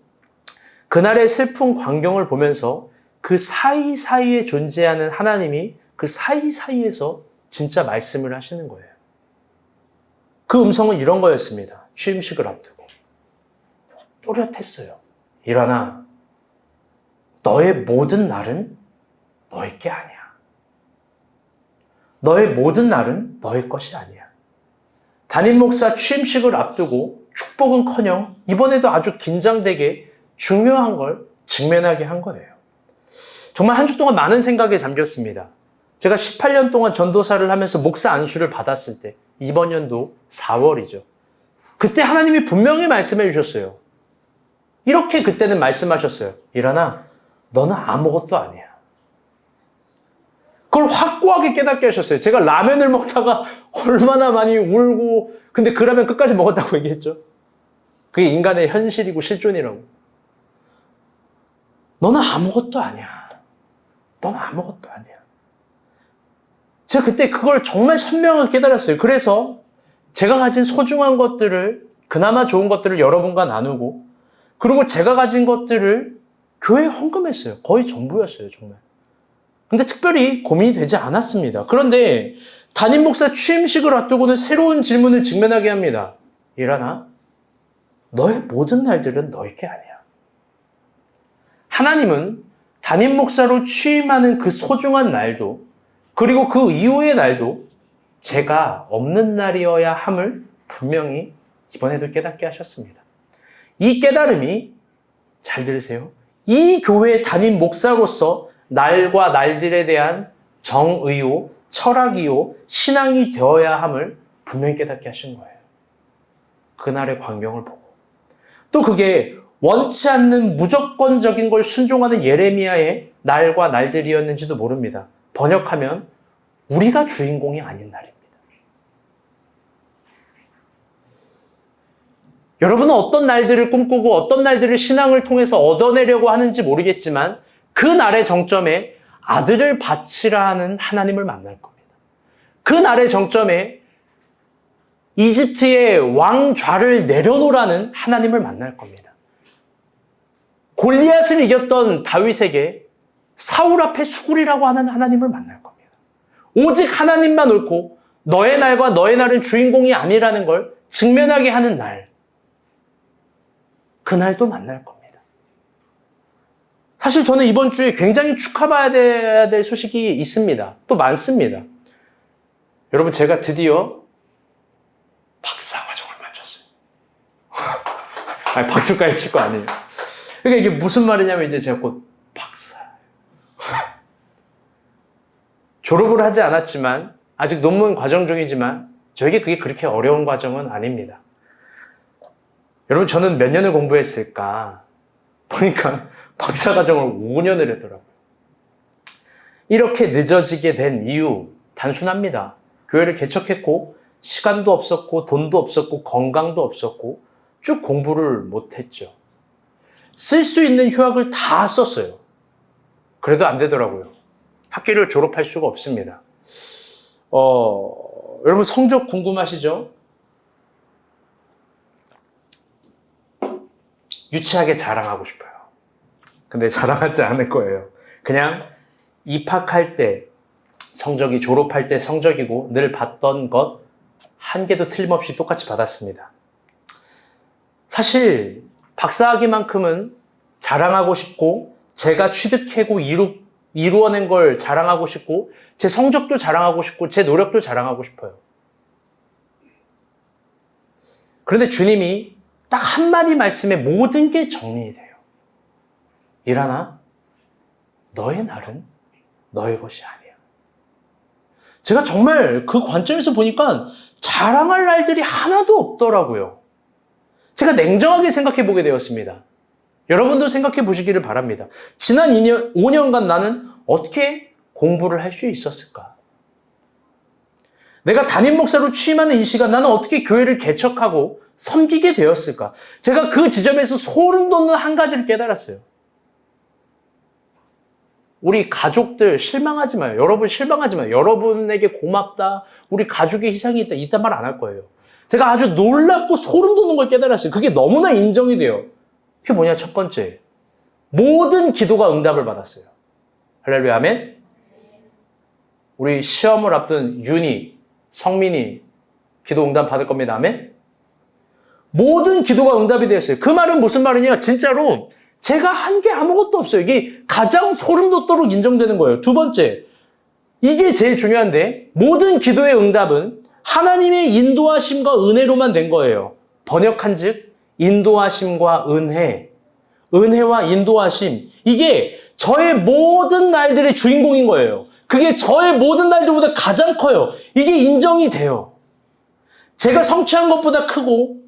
그날의 슬픈 광경을 보면서 그 사이사이에 존재하는 하나님이 그 사이사이에서 진짜 말씀을 하시는 거예요. 그 음성은 이런 거였습니다. 취임식을 앞두고. 또렷했어요. 일어나, 너의 모든 날은 너의 게 아니야. 너의 모든 날은 너의 것이 아니야. 담임 목사 취임식을 앞두고 축복은커녕 이번에도 아주 긴장되게 중요한 걸 직면하게 한 거예요. 정말 한 주 동안 많은 생각에 잠겼습니다. 제가 18년 동안 전도사를 하면서 목사 안수를 받았을 때, 이번 연도 4월이죠. 그때 하나님이 분명히 말씀해 주셨어요. 이렇게 그때는 말씀하셨어요. 일어나, 너는 아무것도 아니야. 그걸 확고하게 깨닫게 하셨어요. 제가 라면을 먹다가 얼마나 많이 울고, 근데 그 라면 끝까지 먹었다고 얘기했죠. 그게 인간의 현실이고 실존이라고. 너는 아무것도 아니야. 너는 아무것도 아니야. 제가 그때 그걸 정말 선명하게 깨달았어요. 그래서 제가 가진 소중한 것들을, 그나마 좋은 것들을 여러분과 나누고, 그리고 제가 가진 것들을 교회에 헌금했어요. 거의 전부였어요, 정말. 근데 특별히 고민이 되지 않았습니다. 그런데 담임 목사 취임식을 앞두고는 새로운 질문을 직면하게 합니다. 일하나? 너의 모든 날들은 너에게 아니야. 하나님은 담임 목사로 취임하는 그 소중한 날도 그리고 그 이후의 날도 제가 없는 날이어야 함을 분명히 이번에도 깨닫게 하셨습니다. 이 깨달음이, 잘 들으세요, 이 교회의 담임 목사로서 날과 날들에 대한 정의요, 철학이요, 신앙이 되어야 함을 분명히 깨닫게 하신 거예요. 그날의 광경을 보고. 또 그게 원치 않는 무조건적인 걸 순종하는 예레미야의 날과 날들이었는지도 모릅니다. 번역하면 우리가 주인공이 아닌 날입니다. 여러분은 어떤 날들을 꿈꾸고 어떤 날들을 신앙을 통해서 얻어내려고 하는지 모르겠지만 그 날의 정점에 아들을 바치라 하는 하나님을 만날 겁니다. 그 날의 정점에 이집트의 왕좌를 내려놓으라는 하나님을 만날 겁니다. 골리앗을 이겼던 다윗에게 사울 앞에 수굴이라고 하는 하나님을 만날 겁니다. 오직 하나님만 옳고 너의 날과 너의 날은 주인공이 아니라는 걸 직면하게 하는 날, 그날도 만날 겁니다. 사실 저는 이번 주에 굉장히 축하받아야 될 소식이 있습니다. 또 많습니다. 여러분, 제가 드디어 박사과정을 마쳤어요. 아니, 박수까지 칠 거 아니에요. 그러니까 이게 무슨 말이냐면 이제 제가 곧 박사예요. 졸업을 하지 않았지만 아직 논문 과정 중이지만 저에게 그게 그렇게 어려운 과정은 아닙니다. 여러분, 저는 몇 년을 공부했을까? 보니까 박사과정을 5년을 했더라고요. 이렇게 늦어지게 된 이유 단순합니다. 교회를 개척했고 시간도 없었고 돈도 없었고 건강도 없었고 쭉 공부를 못했죠. 쓸 수 있는 휴학을 다 썼어요. 그래도 안 되더라고요. 학교를 졸업할 수가 없습니다. 여러분 성적 궁금하시죠? 유치하게 자랑하고 싶어요. 근데 자랑하지 않을 거예요. 그냥 입학할 때 성적이 졸업할 때 성적이고 늘 받던 것 한 개도 틀림없이 똑같이 받았습니다. 사실 박사학위만큼은 자랑하고 싶고 제가 취득하고 이루어낸 걸 자랑하고 싶고 제 성적도 자랑하고 싶고 제 노력도 자랑하고 싶어요. 그런데 주님이 딱 한마디 말씀에 모든 게 정리돼요. 일하나? 너의 날은 너의 것이 아니야. 제가 정말 그 관점에서 보니까 자랑할 날들이 하나도 없더라고요. 제가 냉정하게 생각해 보게 되었습니다. 여러분도 생각해 보시기를 바랍니다. 지난 5년간 나는 어떻게 공부를 할 수 있었을까? 내가 담임 목사로 취임하는 이 시간 나는 어떻게 교회를 개척하고 섬기게 되었을까? 제가 그 지점에서 소름 돋는 한 가지를 깨달았어요. 우리 가족들 실망하지 마요. 여러분 실망하지 마요. 여러분에게 고맙다. 우리 가족의 희생이 있다. 이딴 말 안 할 거예요. 제가 아주 놀랍고 소름 돋는 걸 깨달았어요. 그게 너무나 인정이 돼요. 그게 뭐냐? 첫 번째, 모든 기도가 응답을 받았어요. 할렐루야, 아멘? 우리 시험을 앞둔 윤희, 성민이 기도 응답 받을 겁니다. 아멘? 모든 기도가 응답이 되었어요. 그 말은 무슨 말이냐? 진짜로 제가 한 게 아무것도 없어요. 이게 가장 소름 돋도록 인정되는 거예요. 두 번째, 이게 제일 중요한데 모든 기도의 응답은 하나님의 인도하심과 은혜로만 된 거예요. 번역한즉 인도하심과 은혜, 은혜와 인도하심, 이게 저의 모든 날들의 주인공인 거예요. 그게 저의 모든 날들보다 가장 커요. 이게 인정이 돼요. 제가 성취한 것보다 크고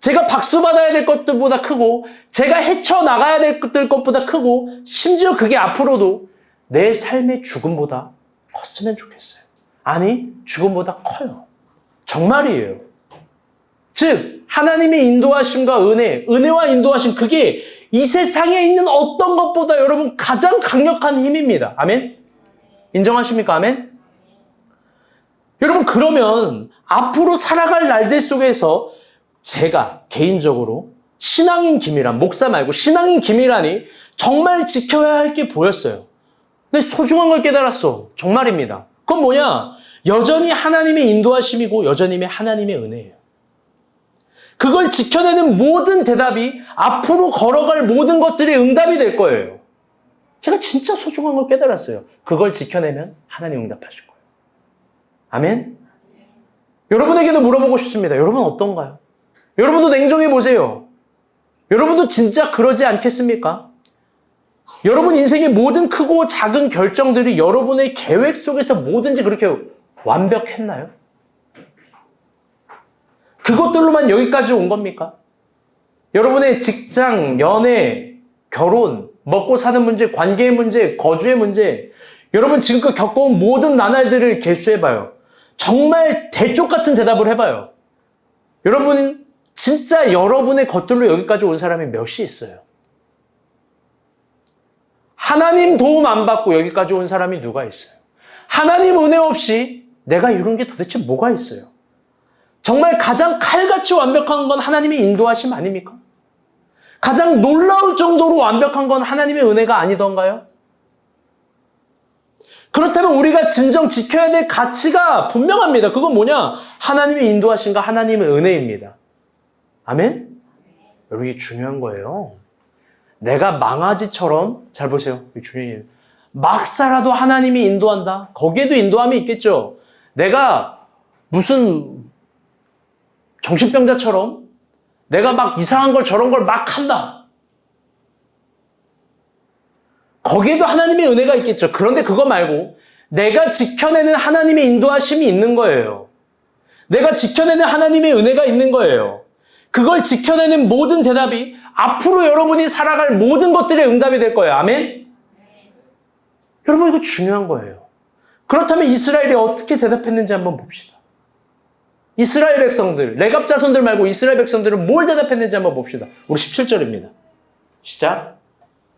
제가 박수 받아야 될 것들보다 크고 제가 헤쳐나가야 될 것보다 크고 심지어 그게 앞으로도 내 삶의 죽음보다 컸으면 좋겠어요. 아니, 죽음보다 커요. 정말이에요. 즉 하나님의 인도하심과 은혜와 인도하심, 그게 이 세상에 있는 어떤 것보다 여러분 가장 강력한 힘입니다. 아멘? 인정하십니까? 아멘? 여러분, 그러면 앞으로 살아갈 날들 속에서 제가 개인적으로 신앙인 김이란, 목사 말고 신앙인 김이란이 정말 지켜야 할 게 보였어요. 근데 소중한 걸 깨달았어. 정말입니다. 그건 뭐냐? 여전히 하나님의 인도하심이고 여전히 하나님의 은혜예요. 그걸 지켜내는 모든 대답이 앞으로 걸어갈 모든 것들의 응답이 될 거예요. 제가 진짜 소중한 걸 깨달았어요. 그걸 지켜내면 하나님 응답하실 거예요. 아멘? 여러분에게도 물어보고 싶습니다. 여러분 어떤가요? 여러분도 냉정해 보세요. 여러분도 진짜 그러지 않겠습니까? 여러분 인생의 모든 크고 작은 결정들이 여러분의 계획 속에서 뭐든지 그렇게 완벽했나요? 그것들로만 여기까지 온 겁니까? 여러분의 직장, 연애, 결혼, 먹고 사는 문제, 관계의 문제, 거주의 문제, 여러분 지금껏 겪어온 모든 나날들을 개수해봐요. 정말 대쪽 같은 대답을 해봐요. 여러분 진짜 여러분의 것들로 여기까지 온 사람이 몇이 있어요? 하나님 도움 안 받고 여기까지 온 사람이 누가 있어요? 하나님 은혜 없이 내가 이룬 게 도대체 뭐가 있어요? 정말 가장 칼같이 완벽한 건 하나님의 인도하심 아닙니까? 가장 놀라울 정도로 완벽한 건 하나님의 은혜가 아니던가요? 그렇다면 우리가 진정 지켜야 될 가치가 분명합니다. 그건 뭐냐? 하나님의 인도하심과 하나님의 은혜입니다. 아멘? 여러분 이게 중요한 거예요. 내가 망아지처럼, 잘 보세요. 이게 중요해요. 막 살아도 하나님이 인도한다? 거기에도 인도함이 있겠죠. 내가 무슨 정신병자처럼 내가 막 이상한 걸 저런 걸 막 한다. 거기에도 하나님의 은혜가 있겠죠. 그런데 그거 말고 내가 지켜내는 하나님의 인도하심이 있는 거예요. 내가 지켜내는 하나님의 은혜가 있는 거예요. 그걸 지켜내는 모든 대답이 앞으로 여러분이 살아갈 모든 것들의 응답이 될 거예요. 아멘? 여러분 이거 중요한 거예요. 그렇다면 이스라엘이 어떻게 대답했는지 한번 봅시다. 이스라엘 백성들, 레갑 자손들 말고 이스라엘 백성들은 뭘 대답했는지 한번 봅시다. 우리 17절입니다. 시작.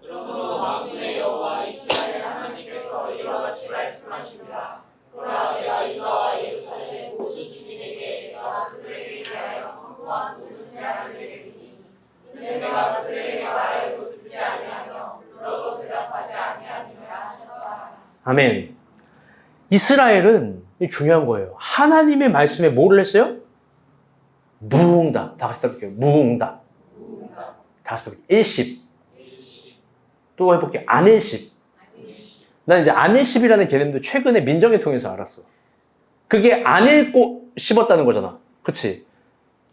그러므로 만군의 여호와 이스라엘 하나님께서 이와 같이 말씀하십니다. 보라, 내가 유다와 예루살렘의 모든 주민에게 내가 그들에게 대하여 선포한 모든 재앙을 내리니 이는 내가 그들에게 말하여도 듣지 아니하며 물어도 대답하지 아니함이라 하셨다. 아멘. 이스라엘은 중요한 거예요. 하나님의 말씀에 뭐를 했어요? 무응답. 다 같이 해볼게요. 무응답. 다 같이 해볼게요. 일십. 또 해볼게요. 안일십. 난 이제 안일십이라는 개념도 최근에 민정을 통해서 알았어. 그게 안 읽고 씹었다는 거잖아. 그치?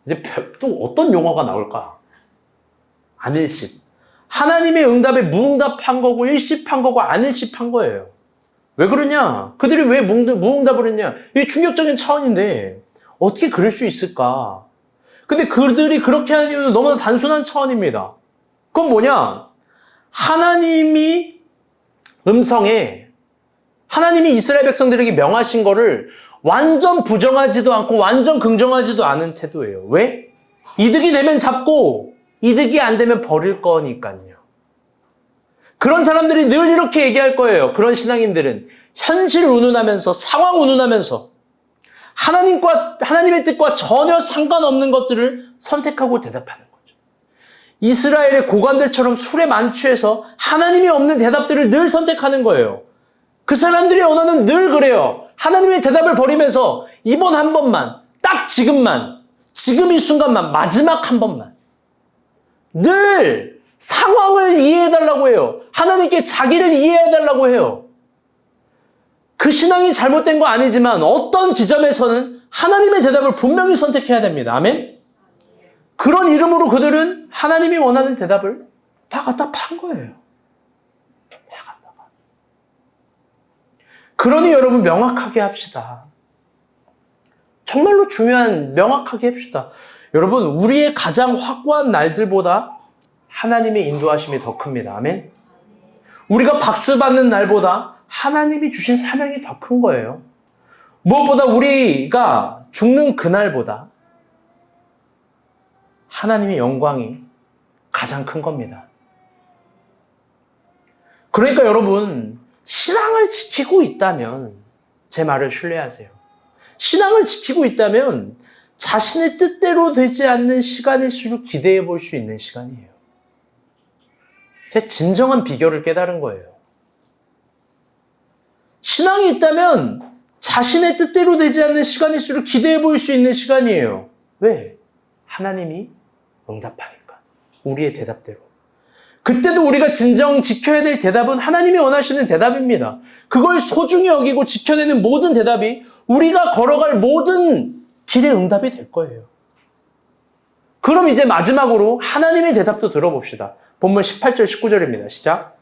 이제 또 어떤 용어가 나올까? 안일십. 하나님의 응답에 무응답한 거고 일십한 거고 안일십한 거예요. 왜 그러냐? 그들이 왜 무응답을 했냐? 이게 충격적인 차원인데 어떻게 그럴 수 있을까? 근데 그들이 그렇게 하는 이유는 너무나 단순한 차원입니다. 그건 뭐냐? 하나님이 음성에 하나님이 이스라엘 백성들에게 명하신 거를 완전 부정하지도 않고 완전 긍정하지도 않은 태도예요. 왜? 이득이 되면 잡고 이득이 안 되면 버릴 거니까요. 그런 사람들이 늘 이렇게 얘기할 거예요. 그런 신앙인들은 현실 운운하면서 상황 운운하면서 하나님의 뜻과 전혀 상관없는 것들을 선택하고 대답하는 거죠. 이스라엘의 고관들처럼 술에 만취해서 하나님이 없는 대답들을 늘 선택하는 거예요. 그 사람들의 언어는 늘 그래요. 하나님의 대답을 버리면서 이번 한 번만, 딱 지금만, 지금 이 순간만, 마지막 한 번만. 늘 상황을 이해해달라고 해요. 하나님께 자기를 이해해달라고 해요. 그 신앙이 잘못된 거 아니지만 어떤 지점에서는 하나님의 대답을 분명히 선택해야 됩니다. 아멘? 그런 이름으로 그들은 하나님이 원하는 대답을 다 갖다 판 거예요. 다 갖다 판. 그러니 여러분 명확하게 합시다. 정말로 중요한 명확하게 합시다. 여러분 우리의 가장 확고한 날들보다 하나님의 인도하심이 더 큽니다. 아멘? 우리가 박수 받는 날보다 하나님이 주신 사명이 더 큰 거예요. 무엇보다 우리가 죽는 그날보다 하나님의 영광이 가장 큰 겁니다. 그러니까 여러분 신앙을 지키고 있다면 제 말을 신뢰하세요. 신앙을 지키고 있다면 자신의 뜻대로 되지 않는 시간일수록 기대해 볼 수 있는 시간이에요. 제 진정한 비결을 깨달은 거예요. 신앙이 있다면 자신의 뜻대로 되지 않는 시간일수록 기대해 볼 수 있는 시간이에요. 왜? 하나님이 응답하니까. 우리의 대답대로. 그때도 우리가 진정 지켜야 될 대답은 하나님이 원하시는 대답입니다. 그걸 소중히 여기고 지켜내는 모든 대답이 우리가 걸어갈 모든 길의 응답이 될 거예요. 그럼 이제 마지막으로 하나님의 대답도 들어봅시다. 본문 18절, 19절입니다. 시작.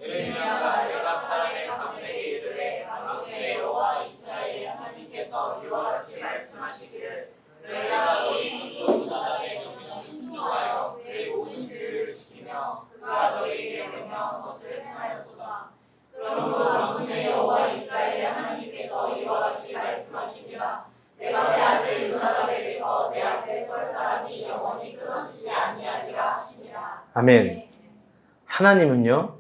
예레미야가 레갑 사람의 강에게 이르되 만군의 여호와 이스라엘 하나님께서 이와 같이 말씀하시기를 내가 너희 선조 요나답의 명령을 순종하여 그의 모든 규례를 지키며 그가 너희에게 명령한 것을 행하였도다. 그러므로 만군의 여호와 이스라엘 하나님께서 이와 같이 말씀하시니라 레갑의 아들 요나답에게서 내 앞에 설 사람이 영원히 끊어지지 아니하리라 하시니라. 아멘. 하나님은요,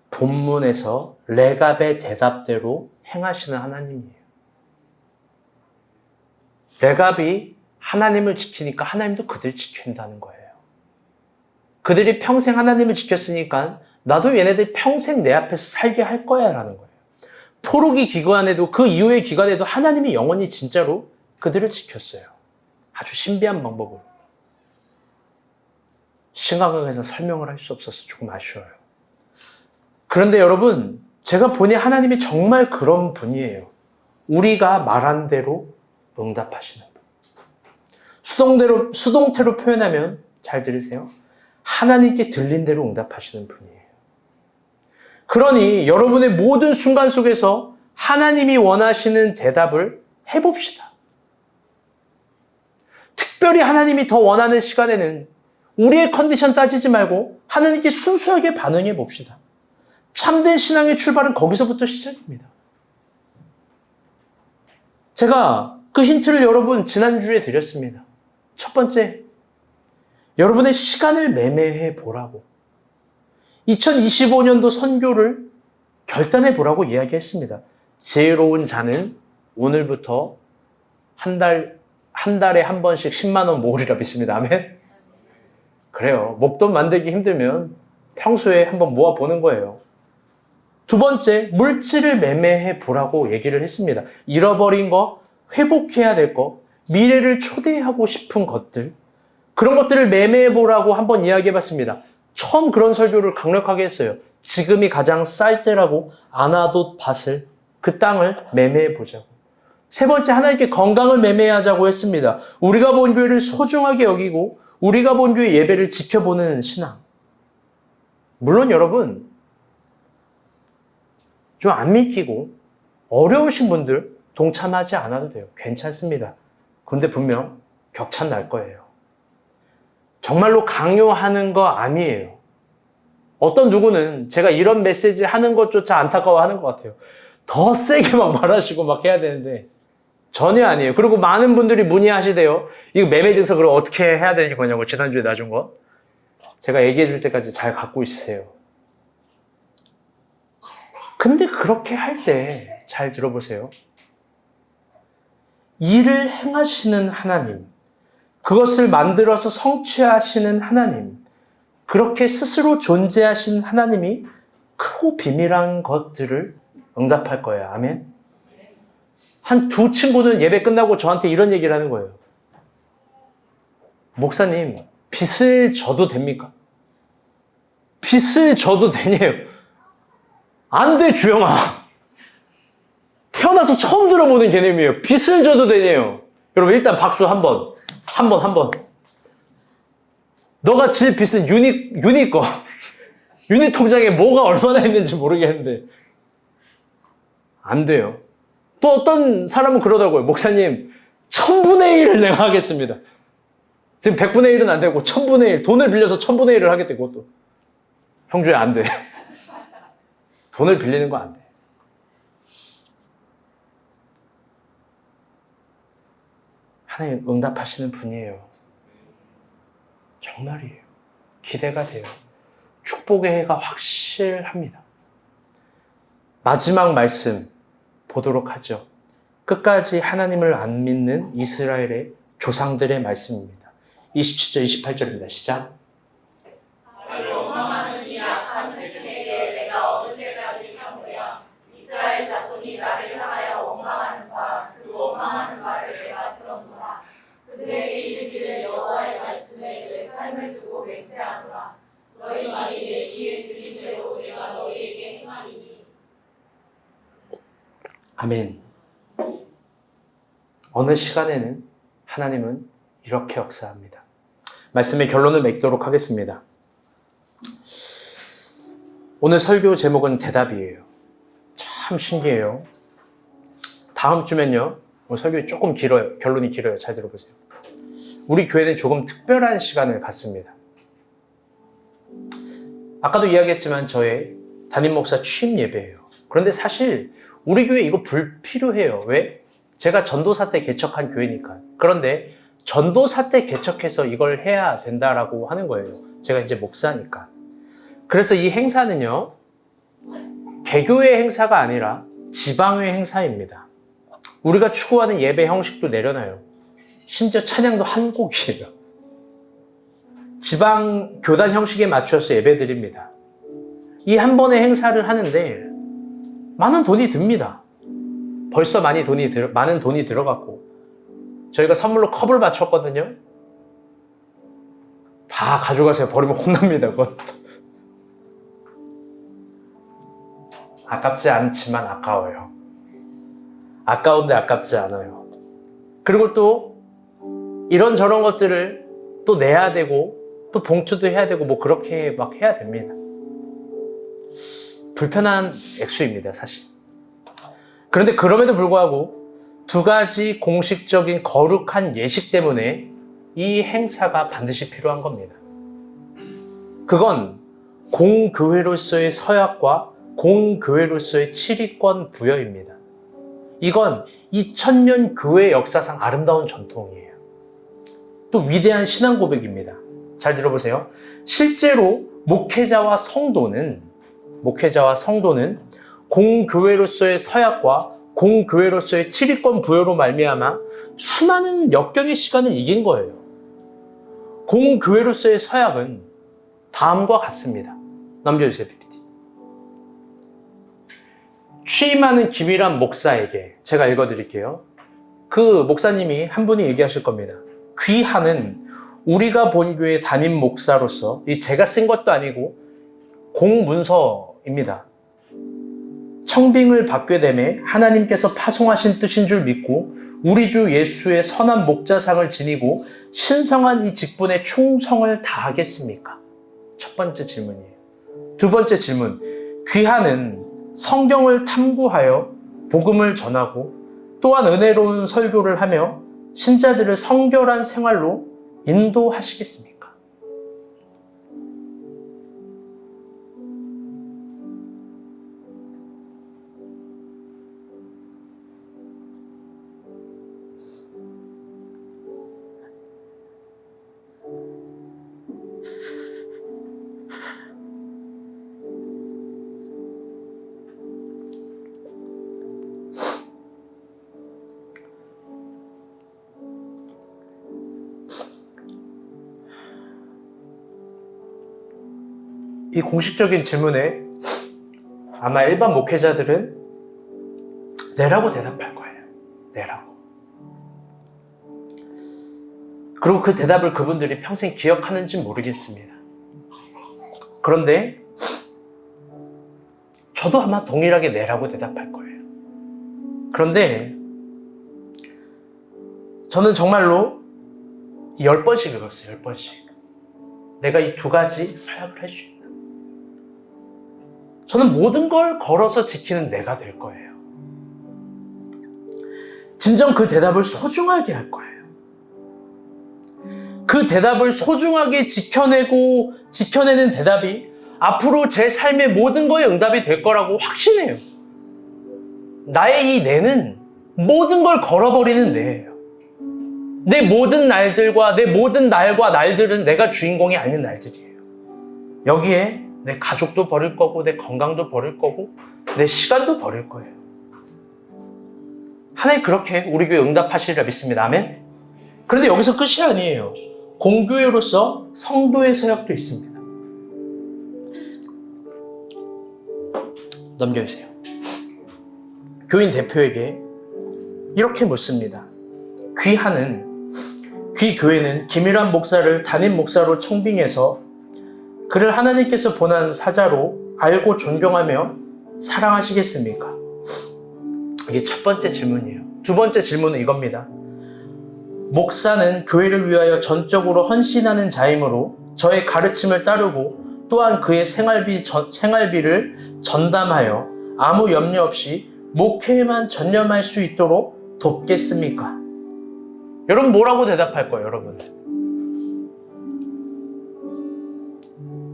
본문에서 레갑의 대답대로 행하시는 하나님이에요. 레갑이 하나님을 지키니까 하나님도 그들 지킨다는 거예요. 그들이 평생 하나님을 지켰으니까 나도 얘네들 평생 내 앞에서 살게 할 거야 라는 거예요. 포로기 기간에도 그 이후의 기간에도 하나님이 영원히 진짜로 그들을 지켰어요. 아주 신비한 방법으로. 심각하게서 설명을 할 수 없어서 조금 아쉬워요. 그런데 여러분, 제가 보니 하나님이 정말 그런 분이에요. 우리가 말한 대로 응답하시는 분. 수동태로 표현하면 잘 들으세요. 하나님께 들린 대로 응답하시는 분이에요. 그러니 여러분의 모든 순간 속에서 하나님이 원하시는 대답을 해봅시다. 특별히 하나님이 더 원하는 시간에는 우리의 컨디션 따지지 말고 하나님께 순수하게 반응해 봅시다. 참된 신앙의 출발은 거기서부터 시작입니다. 제가 그 힌트를 여러분 지난주에 드렸습니다. 첫 번째, 여러분의 시간을 매매해 보라고. 2025년도 선교를 결단해 보라고 이야기했습니다. 지혜로운 자는 오늘부터 한 달에 한 번씩 10만 원 모으리라 믿습니다. 아멘? 그래요. 목돈 만들기 힘들면 평소에 한번 모아보는 거예요. 두 번째, 물질을 매매해 보라고 얘기를 했습니다. 잃어버린 거, 회복해야 될 거, 미래를 초대하고 싶은 것들, 그런 것들을 매매해 보라고 한번 이야기해 봤습니다. 처음 그런 설교를 강력하게 했어요. 지금이 가장 쌀 때라고 아나돗 밭을, 그 땅을 매매해 보자고. 세 번째, 하나님께 건강을 매매하자고 했습니다. 우리가 본 교회를 소중하게 여기고 우리가 본 교회 예배를 지켜보는 신앙. 물론 여러분, 좀 안 믿기고 어려우신 분들 동참하지 않아도 돼요. 괜찮습니다. 근데 분명 격차 날 거예요. 정말로 강요하는 거 아니에요. 어떤 누구는 제가 이런 메시지 하는 것조차 안타까워하는 것 같아요. 더 세게 막 말하시고 막 해야 되는데 전혀 아니에요. 그리고 많은 분들이 문의하시대요. 이거 매매 증서 그럼 어떻게 해야 되는 거냐고, 지난주에 놔준 거. 제가 얘기해 줄 때까지 잘 갖고 있으세요. 근데 그렇게 할 때 잘 들어보세요. 일을 행하시는 하나님, 그것을 만들어서 성취하시는 하나님, 그렇게 스스로 존재하신 하나님이 크고 비밀한 것들을 응답할 거예요. 아멘? 한 두 친구는 예배 끝나고 저한테 이런 얘기를 하는 거예요. 목사님, 빚을 져도 됩니까? 빚을 져도 되냐요? 안 돼, 주영아. 태어나서 처음 들어보는 개념이에요. 빚을 져도 되냐요? 여러분, 일단 박수 한 번. 너가 질 빚은 유니 거. 유니 통장에 뭐가 얼마나 있는지 모르겠는데. 안 돼요. 또 어떤 사람은 그러더라고요. 목사님, 1000분의 1을 내가 하겠습니다. 지금 100분의 1은 안 되고 1000분의 1. 돈을 빌려서 1000분의 1을 하겠대, 그것도. 형주야, 안 돼. 돈을 빌리는 거 안 돼. 하나님 응답하시는 분이에요. 정말이에요. 기대가 돼요. 축복의 해가 확실합니다. 마지막 말씀 보도록 하죠. 끝까지 하나님을 안 믿는 이스라엘의 조상들의 말씀입니다. 27절, 28절입니다. 시작. 원망하는 이 악한 회중에게 내가 어느 때까지 참으랴. 이스라엘 자손이 나를 듣고 맹세하노라. 너희 말이 내 귀에 들린 대로 내가 너희에게 행하리니. 아멘. 어느 시간에는 하나님은 이렇게 역사합니다. 말씀의 결론을 맺도록 하겠습니다. 오늘 설교 제목은 대답이에요. 참 신기해요. 다음 주면요. 오늘 설교 조금 길어요. 결론이 길어요. 잘 들어보세요. 우리 교회는 조금 특별한 시간을 갖습니다. 아까도 이야기했지만 저의 담임 목사 취임 예배예요. 그런데 사실 우리 교회 이거 불필요해요. 왜? 제가 전도사 때 개척한 교회니까. 그런데 전도사 때 개척해서 이걸 해야 된다라고 하는 거예요. 제가 이제 목사니까. 그래서 이 행사는요, 개교회 행사가 아니라 지방회 행사입니다. 우리가 추구하는 예배 형식도 내려놔요. 심지어 찬양도 한 곡이에요. 지방 교단 형식에 맞춰서 예배 드립니다. 이 한 번의 행사를 하는데 많은 돈이 듭니다. 벌써 많은 돈이 들어갔고, 저희가 선물로 컵을 바쳤거든요. 다 가져가세요. 버리면 혼납니다. 그것도. 아깝지 않지만 아까워요. 아까운데 아깝지 않아요. 그리고 또 이런저런 것들을 또 내야 되고 또 봉투도 해야 되고 뭐 그렇게 막 해야 됩니다. 불편한 액수입니다, 사실. 그런데 그럼에도 불구하고 두 가지 공식적인 거룩한 예식 때문에 이 행사가 반드시 필요한 겁니다. 그건 공교회로서의 서약과 공교회로서의 치리권 부여입니다. 이건 2000년 교회 역사상 아름다운 전통이에요. 또 위대한 신앙 고백입니다. 잘 들어보세요. 실제로 목회자와 성도는 공교회로서의 서약과 공교회로서의 치리권 부여로 말미암아 수많은 역경의 시간을 이긴 거예요. 공교회로서의 서약은 다음과 같습니다. 넘겨주세요, PPT. 취임하는 김일환 목사에게 제가 읽어드릴게요. 그 목사님이 한 분이 얘기하실 겁니다. 귀하는 우리가 본 교회 담임 목사로서, 이 제가 쓴 것도 아니고 공문서입니다. 청빙을 받게 되매 하나님께서 파송하신 뜻인 줄 믿고 우리 주 예수의 선한 목자상을 지니고 신성한 이 직분에 충성을 다하겠습니까? 첫 번째 질문이에요. 두 번째 질문. 귀하는 성경을 탐구하여 복음을 전하고 또한 은혜로운 설교를 하며 신자들을 성결한 생활로 인도하시겠습니까? 이 공식적인 질문에 아마 일반 목회자들은 네라고 대답할 거예요. 네라고. 그리고 그 대답을 그분들이 평생 기억하는지 모르겠습니다. 그런데 저도 아마 동일하게 네라고 대답할 거예요. 그런데 저는 정말로 10번씩 읽었어요. 10번씩. 내가 이 두 가지 서약을 할 수 있다. 저는 모든 걸 걸어서 지키는 내가 될 거예요. 진정 그 대답을 소중하게 할 거예요. 그 대답을 소중하게 지켜내는 대답이 앞으로 제 삶의 모든 거에 응답이 될 거라고 확신해요. 나의 이 내는 모든 걸 걸어버리는 내예요. 내 모든 날들과 내 모든 날과 날들은 내가 주인공이 아닌 날들이에요. 여기에 내 가족도 버릴 거고 내 건강도 버릴 거고 내 시간도 버릴 거예요. 하나님 그렇게 우리 교회 응답하시리라 믿습니다. 아멘. 그런데 여기서 끝이 아니에요. 공교회로서 성도의 서약도 있습니다. 넘겨주세요. 교인 대표에게 이렇게 묻습니다. 그 교회는 김일환 목사를 담임 목사로 청빙해서 그를 하나님께서 보낸 사자로 알고 존경하며 사랑하시겠습니까? 이게 첫 번째 질문이에요. 두 번째 질문은 이겁니다. 목사는 교회를 위하여 전적으로 헌신하는 자이므로 저의 가르침을 따르고 또한 그의 생활비를 전담하여 아무 염려 없이 목회에만 전념할 수 있도록 돕겠습니까? 여러분 뭐라고 대답할 거예요, 여러분?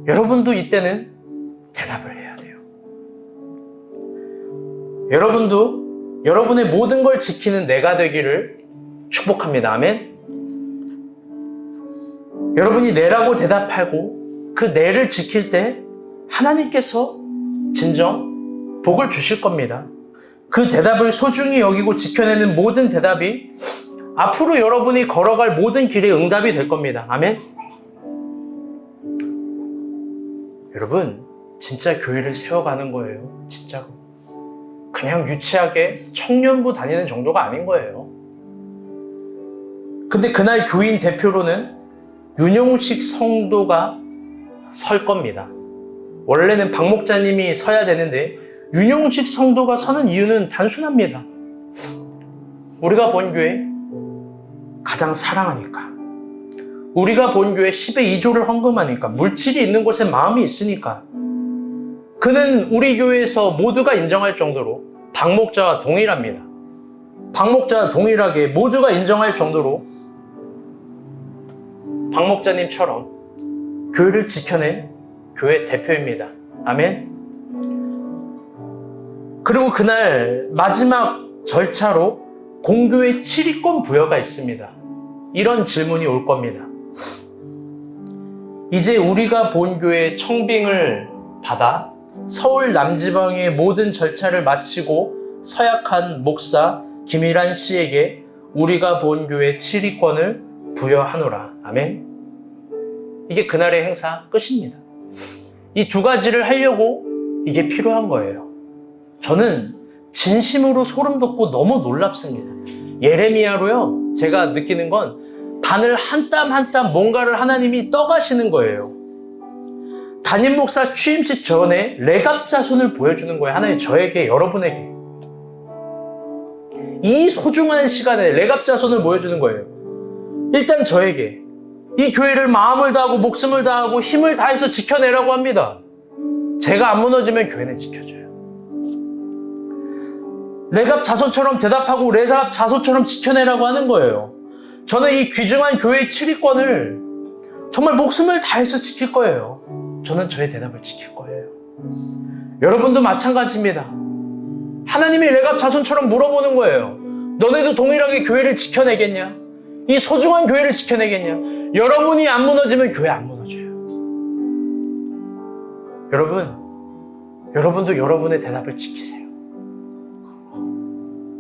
여러분도 이때는 대답을 해야 돼요. 여러분도 여러분의 모든 걸 지키는 내가 되기를 축복합니다. 아멘. 여러분이 내라고 대답하고 그 내를 지킬 때 하나님께서 진정 복을 주실 겁니다. 그 대답을 소중히 여기고 지켜내는 모든 대답이 앞으로 여러분이 걸어갈 모든 길의 응답이 될 겁니다. 아멘. 여러분 진짜 교회를 세워가는 거예요. 진짜로. 그냥 유치하게 청년부 다니는 정도가 아닌 거예요. 근데 그날 교인 대표로는 윤용식 성도가 설 겁니다. 원래는 박 목자님이 서야 되는데 윤용식 성도가 서는 이유는 단순합니다. 우리가 본 교회 가장 사랑하니까, 우리가 본 교회 10의 2조를 헌금하니까, 물질이 있는 곳에 마음이 있으니까. 그는 우리 교회에서 모두가 인정할 정도로 박 목자와 동일합니다. 박 목자와 동일하게 모두가 인정할 정도로 박 목자님처럼 교회를 지켜낸 교회 대표입니다. 아멘. 그리고 그날 마지막 절차로 공교회 7위권 부여가 있습니다. 이런 질문이 올 겁니다. 이제 우리가 본 교회 청빙을 받아 서울 남지방의 모든 절차를 마치고 서약한 목사 김일환 씨에게 우리가 본 교회 7위권을 부여하노라. 아멘. 이게 그날의 행사 끝입니다. 이 두 가지를 하려고 이게 필요한 거예요. 저는 진심으로 소름 돋고 너무 놀랍습니다. 예레미야로요, 제가 느끼는 건 바늘 한 땀 한 땀 뭔가를 하나님이 떠가시는 거예요. 담임 목사 취임식 전에 레갑자손을 보여주는 거예요. 하나님 저에게, 여러분에게. 이 소중한 시간에 레갑자손을 보여주는 거예요. 일단 저에게 이 교회를 마음을 다하고 목숨을 다하고 힘을 다해서 지켜내라고 합니다. 제가 안 무너지면 교회는 지켜져요. 레갑 자손처럼 대답하고 레갑 자손처럼 지켜내라고 하는 거예요. 저는 이 귀중한 교회의 7위권을 정말 목숨을 다해서 지킬 거예요. 저는 저의 대답을 지킬 거예요. 여러분도 마찬가지입니다. 하나님이 레갑 자손처럼 물어보는 거예요. 너네도 동일하게 교회를 지켜내겠냐? 이 소중한 교회를 지켜내겠냐? 여러분이 안 무너지면 교회 안 무너져요. 여러분도 여러분의 대답을 지키세요.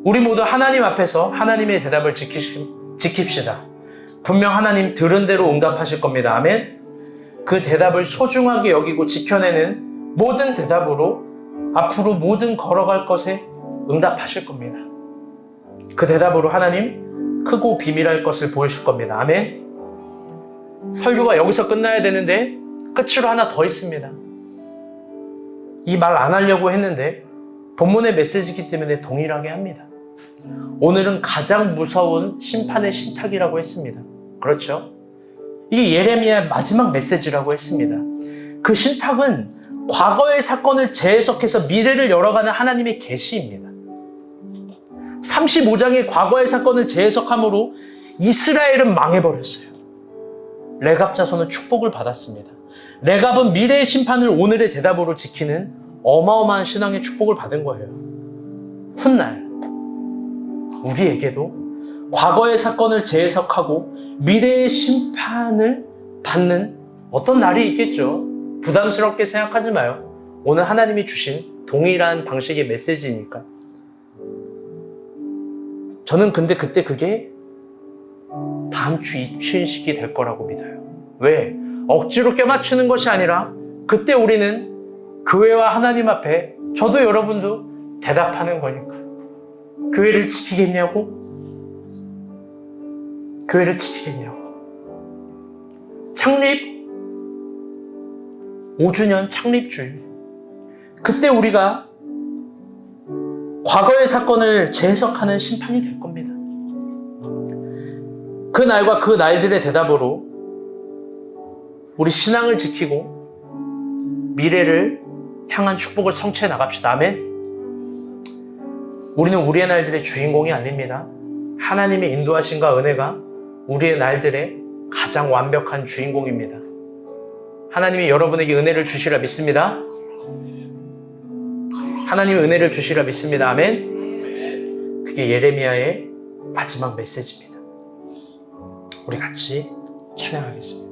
우리 모두 하나님 앞에서 하나님의 대답을 지킵시다. 분명 하나님 들은 대로 응답하실 겁니다. 아멘. 그 대답을 소중하게 여기고 지켜내는 모든 대답으로 앞으로 모든 걸어갈 것에 응답하실 겁니다. 그 대답으로 하나님 크고 비밀할 것을 보이실 겁니다. 아멘. 설교가 여기서 끝나야 되는데 끝으로 하나 더 있습니다. 이 말 안 하려고 했는데 본문의 메시지이기 때문에 동일하게 합니다. 오늘은 가장 무서운 심판의 신탁이라고 했습니다. 그렇죠? 이게 예레미야의 마지막 메시지라고 했습니다. 그 신탁은 과거의 사건을 재해석해서 미래를 열어가는 하나님의 계시입니다. 35장의 과거의 사건을 재해석함으로 이스라엘은 망해버렸어요. 레갑 자손은 축복을 받았습니다. 레갑은 미래의 심판을 오늘의 대답으로 지키는 어마어마한 신앙의 축복을 받은 거예요. 훗날 우리에게도 과거의 사건을 재해석하고 미래의 심판을 받는 어떤 날이 있겠죠. 부담스럽게 생각하지 마요. 오늘 하나님이 주신 동일한 방식의 메시지니까. 저는 근데 그때 그게 다음 주 입춘식이 될 거라고 믿어요. 왜? 억지로 껴맞추는 것이 아니라 그때 우리는 교회와 하나님 앞에 저도 여러분도 대답하는 거니까. 교회를 지키겠냐고? 교회를 지키겠냐고. 창립 5주년 창립주일. 그때 우리가 과거의 사건을 재해석하는 심판이 될 겁니다. 그 날과 그 날들의 대답으로 우리 신앙을 지키고 미래를 향한 축복을 성취해 나갑시다. 아멘. 우리는 우리의 날들의 주인공이 아닙니다. 하나님의 인도하심과 은혜가 우리의 날들의 가장 완벽한 주인공입니다. 하나님이 여러분에게 은혜를 주시라 믿습니다. 하나님의 은혜를 주시라 믿습니다. 아멘. 그게 예레미야의 마지막 메시지입니다. 우리 같이 찬양하겠습니다.